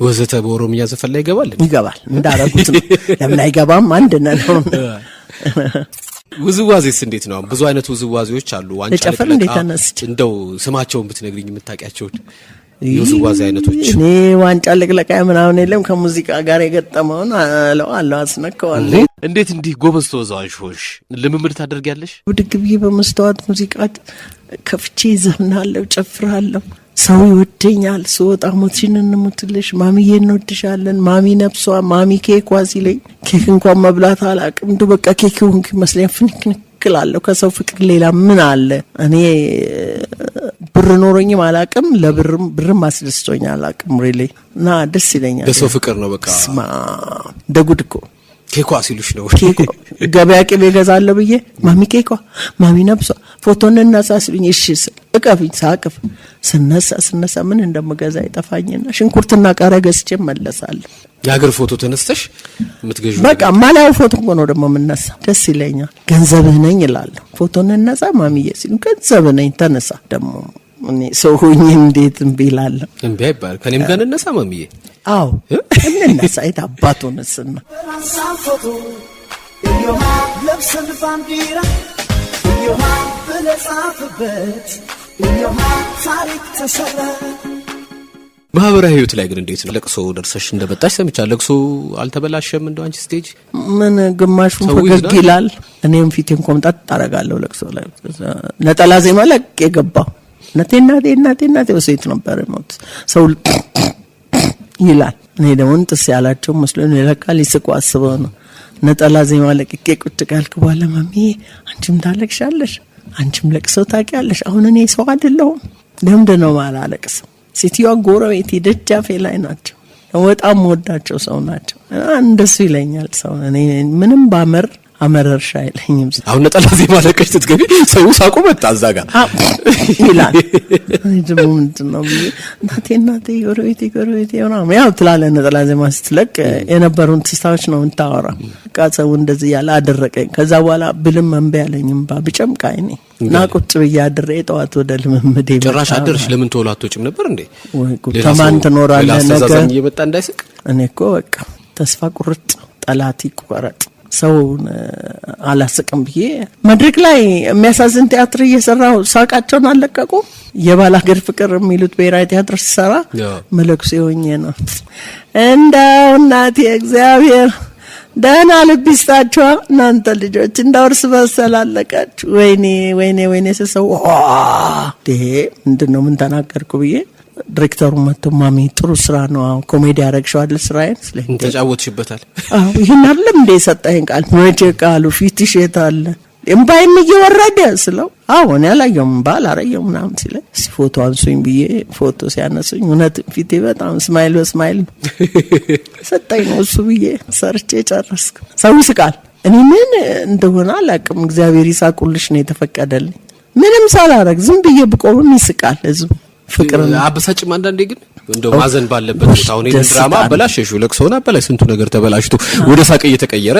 ወዘተ። በኦሮምኛ ዘፈን ላይ ይገባል እንዳረጉት ነው። ለምን አይገባም? አንድ ነው። ውዝዋዜስ እንዴት ነው? ብዙ አይነት ውዝዋዜዎች አሉ። ዋንጫ ለጨፈር እንዴት ተነስች? እንደው ስማቸውን ብትነግሪኝ የምታውቂያቸው የውዝዋዜ አይነቶች? እኔ ዋንጫ ልቅለቃ ምናምን የለም። ከሙዚቃ ጋር የገጠመውን አለው አስነካዋለሁ። እንዴት እንዲህ ጎበዝ ተወዛዋዥ ሆንሽ? ልምምድ ታደርጊያለሽ? ብድግ ብዬ በመስተዋት ሙዚቃ ከፍቼ ዘፍናለሁ፣ ጨፍራለሁ። ሰው ይወደኛል። ስወጣ ሞትሽን እንሙትልሽ፣ ማሚዬ እንወድሻለን፣ ማሚ ነፍሷ፣ ማሚ ኬኳ ሲለኝ ኬክ እንኳን መብላት አላውቅም። እንደው በቃ ኬክ ሆንክ መስለኝ ፍንክንክላለሁ። ከሰው ፍቅር ሌላ ምን አለ? እኔ ብር ኖሮኝም አላውቅም፣ ብርም አስደስቶኝ አላውቅም። ሪሊ እና ደስ ይለኛል። ለሰው ፍቅር ነው በቃ። ስማ ደጉድ እኮ ኬኳ ሲሉሽ ነው። ኬኳ ገበያ ቅቤ ገዛለሁ ብዬ ማሚ ኬኳ፣ ማሚ ነብሷ ፎቶን እናሳ ሲሉኝ እሺ እቀፍኝ ሳቅፍ ስነሳ ምን እንደምገዛ ይጠፋኝና ሽንኩርትና ቃሪያ ገዝቼ መለሳለሁ። የሀገር ፎቶ ተነስተሽ የምትገዢው በቃ ማላው ፎቶ ነው ደግሞ የምነሳ። ደስ ይለኛል። ገንዘብህ ነኝ እላለሁ። ፎቶን እናሳ ማሚዬ ሲሉ ገንዘብህ ነኝ ተነሳ። ደግሞ እኔ ሰው ሆኜ እንዴት እምቢ እላለሁ? እምቢ አይባል። ከኔም ጋር እንነሳ ማሚዬ። አዎ እንነሳ። የት አባቱ ነስና ፎቶ እዮማ ለብሰን ባንዲራ እዮማ በለጻፍበት እዮማ ታሪክ ተሰራ። ማህበራዊ ህይወት ላይ ግን እንዴት ነው? ለቅሶ ደርሰሽ እንደመጣሽ ሰምቻለሁ። ለቅሶ አልተበላሸም? እንደው አንቺ ስቴጅ ምን ግማሹን ፈገግ ይላል፣ እኔም ፊቴን ቆምጣት ታረጋለሁ። ለቅሶ ላይ ነጠላ ዜማ ለቅ የገባው እናቴ ወሴት ነበር ሞት ሰው ይላል። እኔ ደግሞ እንጥስ ያላቸው መስሎኝ ለካ ሊስቁ አስበው ነው። ነጠላ ዜማ ለቅቄ ቁጭ ካልኩ በኋላ ማሚዬ አንቺም ታለቅሻለሽ፣ አንቺም ለቅሰው ታውቂያለሽ። አሁን እኔ ሰው አይደለሁም ለምንድን ነው ማላለቅሰው? ሴትዮዋ ጎረቤቴ ደጃፌ ላይ ናቸው። በጣም ወዳቸው ሰው ናቸው። እንደሱ ይለኛል ሰው። እኔ ምንም አመረርሻ አይለኝም። አሁን ነጠላ ዜማ ለቀሽ ስትገቢ ሰው ሳቁ መጣ እዛ ጋር ይላል። ደግሞ ምንድን ነው እናቴ ጎረቤቴ ምናምን ያው ትላለህ። ነጠላ ዜማ ስትለቅ የነበሩን ትስታዎች ነው እንታወራ። በቃ ሰው እንደዚህ ያለ አደረቀኝ። ከዛ በኋላ ብልም መንበ ያለኝም ባብጨምቃይ ነኝ እና ቁጭ ብዬ አድሬ ጠዋት ወደ ልምምዴ ጭራሽ አደርሽ። ለምን ቶሎ አትወጪም ነበር እንዴ? ወይ ተማን ትኖራለህ ነገር እየመጣ እንዳይስቅ። እኔ እኮ በቃ ተስፋ ቁርጥ ጠላት ይቆረጥ ሰው አላስቅም ብዬ መድረክ ላይ የሚያሳዝን ቲያትር እየሰራው ሳቃቸውን አለቀቁ። የባላገር ፍቅር የሚሉት ብሔራዊ ቲያትር ሲሰራ መለኩሴ ሆኜ ነው። እንዳው እናቴ እግዚአብሔር ደህና ልብ ይስጣችሁ እናንተ ልጆች፣ እንዳው እርስ በርስ አላለቃችሁ። ወይኔ ሰው ምንድነው ምን ተናገርኩ ብዬ ዲሬክተሩ መጥቶ ማሚ ጥሩ ስራ ነው ኮሜዲ ያረግሽዋል ስራዬን ስለኝ ተጫወትሽበታል። ይሄን አይደለም እንደ ሰጣኝ ቃል ወጪ ቃሉ ፊትሽ የታለ እምባይም እየወረደ ስለው እኔ አላየሁም ባል አረየው ምናምን ሲለኝ ፎቶ አንሱኝ ብዬ ፎቶ ሲያነሱኝ እውነት ፊቴ በጣም ስማይል ሰጣኝ ነው እሱ ብዬ ሰርቼ ጨረስኩ። ሰው ይስቃል። እኔ ምን እንደሆነ አላውቅም። እግዚአብሔር ይሳቁልሽ ነው የተፈቀደልኝ። ምንም ሳላረግ ዝም ብዬ ብቆም ይስቃል ህዝብ። ፍቅር አበሳጭም አንዳንዴ ግን እንደው ማዘን ባለበት ቦታ አሁን ድራማ አበላሽሽ ለቅሶና አበላሽ ስንቱ ነገር ተበላሽቶ ወደ ሳቅ እየተቀየረ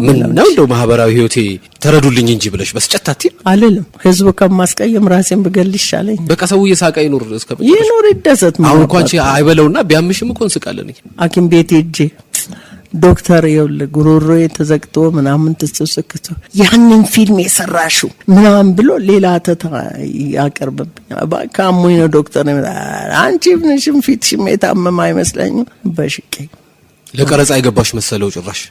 ምን ነው እንደው ማህበራዊ ህይወቴ ተረዱልኝ እንጂ ብለሽ በስጨታቲ አልልም። ህዝቡ ከማስቀየም ራሴን ብገል ይሻለኝ። በቃ ሰው እየሳቀ ይኖር ይኖር ይደሰት። አሁን እንኳን አይበለውና ቢያምሽም እኮ እንስቃለን። ሐኪም ቤት ሄጄ ዶክተር ጉሮሮዬ ተዘግቶ ምናምን ተሰክቶ ያንን ፊልም የሰራሽው ምናምን ብሎ ሌላ ተታ ያቀርብብኛል። ባካሙኝ ነው ዶክተር አንቺ ምንሽም ፊትሽም የታመመ አይመስለኝም በሽቄ ለቀረጻ አይገባሽ መሰለው ጭራሽ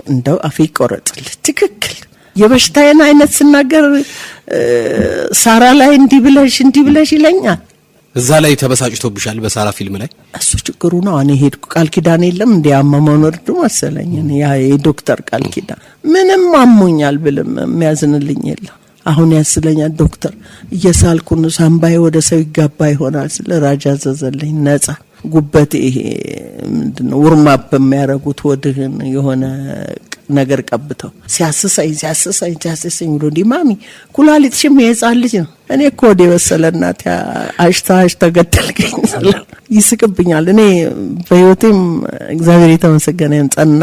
እንደው አፌ ቆረጥል። ትክክል የበሽታዬን አይነት ስናገር ሳራ ላይ እንዲህ ብለሽ ይለኛል። እዛ ላይ ተበሳጭቶብሻል በሳራ ፊልም ላይ? እሱ ችግሩ ነው። እኔ ሄድኩ ቃል ኪዳን የለም እንደ አመመው ወርዱ መሰለኝ። ያ የዶክተር ቃል ኪዳን ምንም አሞኛል ብልም የሚያዝንልኝ የለም። አሁን ያስለኛል ዶክተር እየሳልኩ ነው ሳምባዬ ወደ ሰው ይጋባ ይሆናል ስለ ራጃ ዘዘልኝ ነጻ ጉበት ይሄ ምንድነው ውርማ በሚያረጉት ወድህን የሆነ ነገር ቀብተው ሲያስሰኝ ብሎ ዲማሚ ኩላሊትሽም የህፃን ልጅ ነው። እኔ እኮ ወደ በሰለናት አሽታ ገደልከኝ ይስቅብኛል። እኔ በህይወቴም እግዚአብሔር የተመሰገነ ይሁን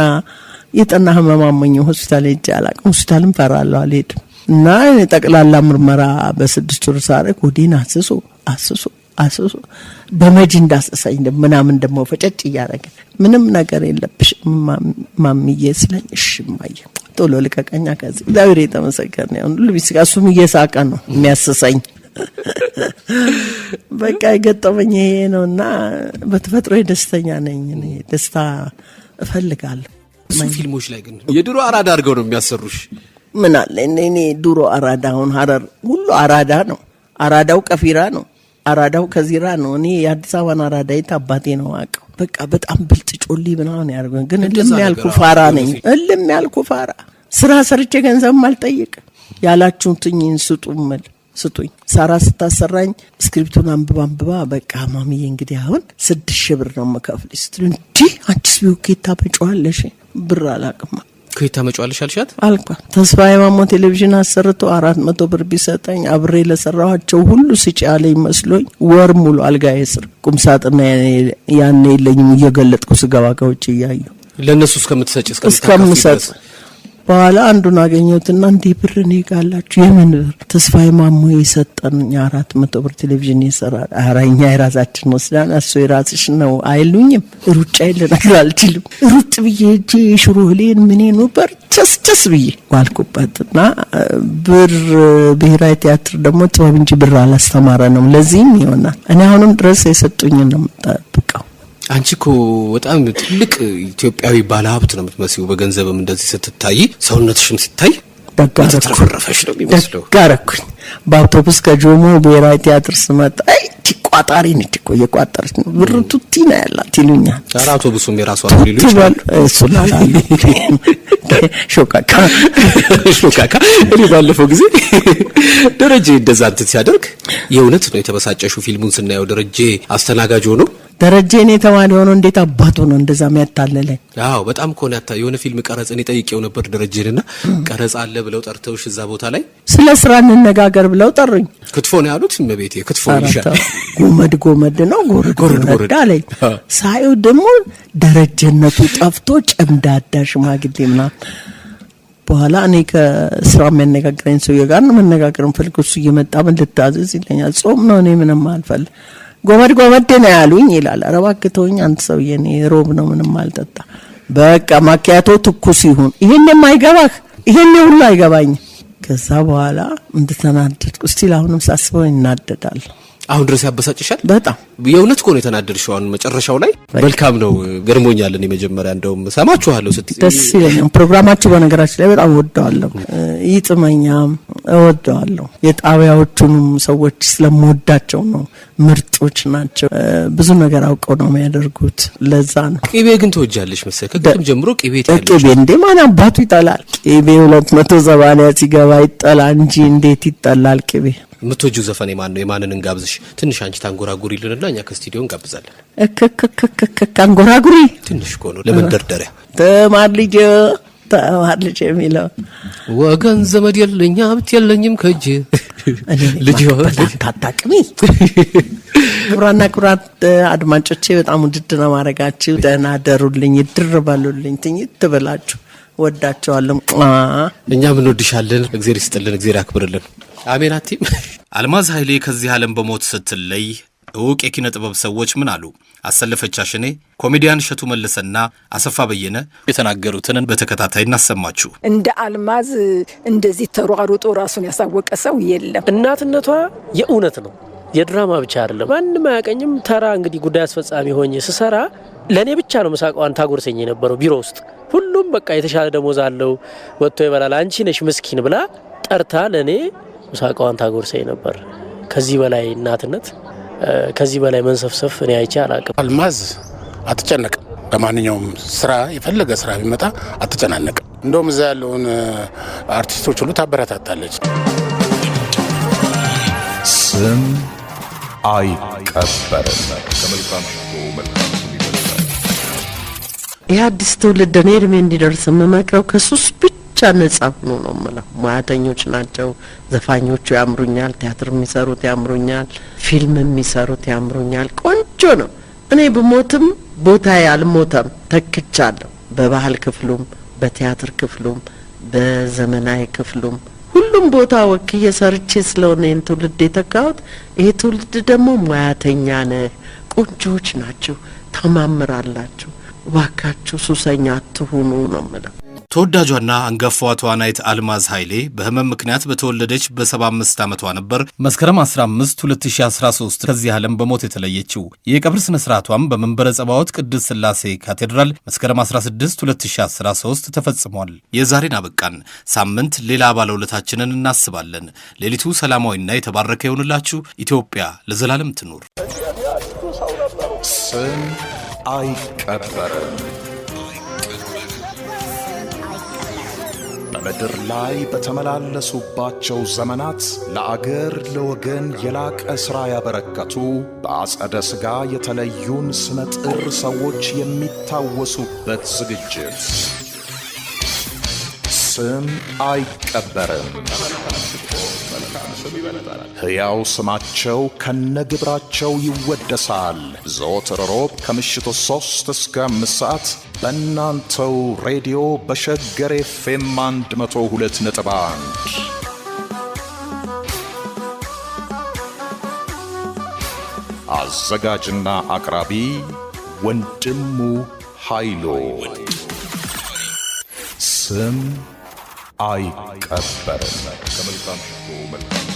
የጠና ህመማመኝ ሆስፒታል ሄጄ አላውቅም። ሆስፒታልም ፈራለሁ አልሄድም። እና ጠቅላላ ምርመራ በ6 ወር ሳረክ ወዲና አስሶ በመጅ እንዳሰሳኝ ምናምን ደሞ ፈጨጭ እያረገ ምንም ነገር የለብሽ ማሚዬ ስለኝ እሺ ማየ ቶሎ ልቀቀኛ ከዚህ እግዚአብሔር የተመሰገነ ይሁን። ለቢስቃሱም እየሳቀ ነው የሚያሰሳኝ። በቃ የገጠመኝ ይሄ ነውና በተፈጥሮ ደስተኛ ነኝ። እኔ ደስታ እፈልጋለሁ። ፊልሞች ላይ ግን የድሮ አራዳ አድርገው ነው የሚያሰሩሽ። ምን አለ እኔ ድሮ አራዳውን ሀረር ሁሉ አራዳ ነው። አራዳው ቀፊራ ነው። አራዳው ከዚራ ነው። እኔ የአዲስ አበባን አራዳ አባቴ ነው አቀው። በቃ በጣም ብልጥ ጮሊ ምናምን ያርገን ግን እልም ያልኩ ፋራ ነኝ። እልም ያልኩ ፋራ ስራ ሰርቼ ገንዘብ ማልጠይቅ ያላችሁትኝን ስጡኝ። ሳራ ስታሰራኝ ስክሪፕቱን አንብባ በቃ ማሚዬ እንግዲህ አሁን 6,000 ብር ነው መከፍልሽ ስትል እንዴ አንቺስ ቢውኬታ በጫዋለሽ ብር አላቅማ ከይታ መጫዋለሽ አልሻት አልኳ። ተስፋዬ ማሞ ቴሌቪዥን አሰርቶ 400 ብር ቢሰጠኝ አብሬ ለሰራኋቸው ሁሉ ስጪ ያለኝ መስሎኝ ወር ሙሉ አልጋዬ ስር ቁምሳጥና ያኔ የለኝም እየገለጥኩ ስገባ ከውጭ እያየሁ ለነሱ እስከምትሰጥ በኋላ አንዱን አገኘሁትና እንዴ ብር እኔ ጋላችሁ የምን ብር? ተስፋዬ ማሞ የሰጠን 400 ብር ቴሌቪዥን ይሰራል። አራኛ የራሳችን ወስዳን እሱ የራስሽ ነው አይሉኝም። ሩጫ ልነግር አልችልም። ሩጥ ብዬ እጄ ሽሮህሌን ምኔን ነበር ቸስ ብዬ ዋልኩበትና ብር ብሔራዊ ቲያትር ደግሞ ጥበብ እንጂ ብር አላስተማረንም። ለዚህም ይሆናል እኔ አሁንም ድረስ የሰጡኝ ነው የምጠብቀው። አንቺ እኮ በጣም ትልቅ ኢትዮጵያዊ ባለሀብት ነው የምትመስዪው። በገንዘብም እንደዚህ ስትታይ ሰውነትሽም ሲታይ ተፈረፈሽ ነው የሚመስለው። ጋርኩኝ በአውቶቡስ ከጆሞ ብሔራዊ ቲያትር ስመጣ ቋጣሪ ነች እኮ የቋጠረች ነው ብር ቱቲ ነው ያላት ይሉኛል። አውቶቡሱም የራሷ ነው ይሉኛል። እሱን አላሉ ሾካካ እኔ ባለፈው ጊዜ ደረጀ እንደዛ እንትን ሲያደርግ የእውነት ነው የተበሳጨሹ። ፊልሙን ስናየው ደረጀ አስተናጋጅ ሆኖ ደረጀ እኔ ተማሪ ሆኖ እንዴት አባቱ ነው እንደዛ የሚያታለለኝ? አዎ በጣም ኮን ያታ የሆነ ፊልም ቀረጽን ጠይቄው ነበር ደረጀንና ቀረጽ አለ ብለው ጠርተውሽ እዛ ቦታ ላይ ስለ ስራ እንነጋገር ብለው ጠሩኝ። ክትፎ ነው ያሉት። መቤቴ ክትፎ ይሻል ጎመድ ነው ጎረድ አለኝ። ሳይው ደግሞ ደረጀነቱ ጠፍቶ ጨምዳዳ ሽማግሌ ምናምን። በኋላ እኔ ከስራ የሚያነጋግረኝ ሰውዬ ጋር ነው መነጋገር እንፈልግ። እሱ እየመጣ ምን ልታዘዝ ይለኛል። ጾም ነው እኔ ምንም አልፈልግ ጎመድ ነው ያሉኝ ይላል። ኧረ እባክህ ተወኝ አንተ ሰውዬ፣ እኔ ሮብ ነው ምንም አልጠጣ። በቃ ማኪያቶ ትኩስ ይሁን። ይሄን የማይገባህ ይሄን ሁሉ አይገባኝ። ከዛ በኋላ እንድተናደድኩ እስቲል አሁንም ሳስበው ይናደዳል። አሁን ድረስ ያበሳጭሻል? በጣም የእውነት እኮ ነው የተናደድሽው። አሁን መጨረሻው ላይ መልካም ነው ገርሞኛል። እኔ መጀመሪያ እንደውም ሰማችኋለሁ ስትይ ደስ ይለኛል። ፕሮግራማችሁ በነገራችን ላይ በጣም እወደዋለሁ፣ ይጥመኛም እወደዋለሁ። የጣቢያዎቹንም ሰዎች ስለምወዳቸው ነው። ምርጦች ናቸው። ብዙ ነገር አውቀው ነው የሚያደርጉት። ለዛ ነው። ቅቤ ግን ትወጃለሽ መሰለኝ። ከቅድም ጀምሮ ቅቤ ታያለሽ። ቅቤ እንዴ ማን አባቱ ይጠላል? ቅቤ 280 ሲገባ ይጠላ እንጂ እንዴት ይጠላል ቅቤ? የምትወጂው ዘፈን የማን ነው? የማንን እንጋብዝሽ? ትንሽ አንቺ ታንጎራጉሪልንና እኛ ከስቱዲዮ እንጋብዛለን። አንጎራጉሪ ትንሽ እኮ ነው ለመንደርደሪያ። ተማር ልጅ የሚለው ወገን ዘመድ የለኝ ሀብት የለኝም ከእጅ ልጅ ታጣቅሚ። ክቡራና ክቡራት አድማጮቼ በጣም ውድድ ነው ማድረጋችሁ። ደህና ደሩልኝ፣ ይድር ባሉልኝ፣ ትኝት ብላችሁ ወዳቸዋለሁ። እኛም እንወድሻለን። እግዚአብሔር ይስጥልን፣ እግዚአብሔር ያክብርልን። አሜን። አቲም አልማዝ ኃይሌ ከዚህ ዓለም በሞት ስትለይ እውቅ የኪነ ጥበብ ሰዎች ምን አሉ? አሰለፈች አሽኔ፣ ኮሜዲያን እሸቱ መለሰና አሰፋ በየነ የተናገሩትን በተከታታይ እናሰማችሁ። እንደ አልማዝ እንደዚህ ተሯሩጦ ራሱን ያሳወቀ ሰው የለም። እናትነቷ የእውነት ነው፣ የድራማ ብቻ አይደለም። ማንም አያቀኝም። ተራ እንግዲህ ጉዳይ አስፈጻሚ ሆኜ ስሰራ ለኔ ብቻ ነው ምሳቋን ታጎርሰኝ የነበረው ቢሮ ውስጥ። ሁሉም በቃ የተሻለ ደሞዝ አለው ወጥቶ ይበላል፣ አንቺ ነሽ ምስኪን ብላ ጠርታ ለኔ ምሳቋን ታጎርሰኝ ነበር። ከዚህ በላይ እናትነት፣ ከዚህ በላይ መንሰፍሰፍ እኔ አይቼ አላቅም። አልማዝ አትጨነቅም። ለማንኛውም ስራ የፈለገ ስራ ቢመጣ አትጨናነቅም። እንደውም እዛ ያለውን አርቲስቶች ሁሉ ታበረታታለች። ስም አይቀበርም። ከመልካም ሽቶ መልካም ስም ይበልጣል። ይህ አዲስ ትውልድ እኔ እድሜ እንዲደርስ የምመክረው ከሱስ ብቻ ነጻ ሆኖ ነው የምለው። ሙያተኞች ናቸው። ዘፋኞቹ ያምሩኛል፣ ቲያትር የሚሰሩት ያምሩኛል፣ ፊልም የሚሰሩት ያምሩኛል። ቆንጆ ነው። እኔ ብሞትም ቦታዬ አልሞተም፣ ተክቻለሁ። በባህል ክፍሉም፣ በቲያትር ክፍሉም፣ በዘመናዊ ክፍሉም ሁሉም ቦታ ወክዬ ሰርቼ ስለሆነ ይህን ትውልድ የተካሁት። ይሄ ትውልድ ደግሞ ሙያተኛ ነህ፣ ቆንጆዎች ናቸው፣ ታማምራላችሁ፣ እባካችሁ ሱሰኛ አትሁኑ ነው የምለው። ተወዳጇና አንጋፋዋ ተዋናይት አልማዝ ኃይሌ በህመም ምክንያት በተወለደች በ75 ዓመቷ ነበር መስከረም 15 2013 ከዚህ ዓለም በሞት የተለየችው። የቀብር ስነ ስርዓቷም በመንበረ ጸባዖት ቅድስት ሥላሴ ካቴድራል መስከረም 16 2013 ተፈጽሟል። የዛሬን አበቃን። ሳምንት ሌላ ባለውለታችንን እናስባለን። ሌሊቱ ሰላማዊና የተባረከ ይሁንላችሁ። ኢትዮጵያ ለዘላለም ትኑር። ስም አይቀበርም። በምድር ላይ በተመላለሱባቸው ዘመናት ለአገር ለወገን የላቀ ሥራ ያበረከቱ በአጸደ ሥጋ የተለዩን ስመጥር ሰዎች የሚታወሱበት ዝግጅት ስም አይቀበርም። ሕያው ስማቸው ከነግብራቸው ይወደሳል። ዘወትር ሮብ ከምሽቱ 3 እስከ 5 ሰዓት በእናንተው ሬዲዮ በሸገር ኤፍኤም 102.1 አዘጋጅና አቅራቢ ወንድሙ ኃይሎ። ስም አይቀበርም። ከመልካም ሽቶ መልካም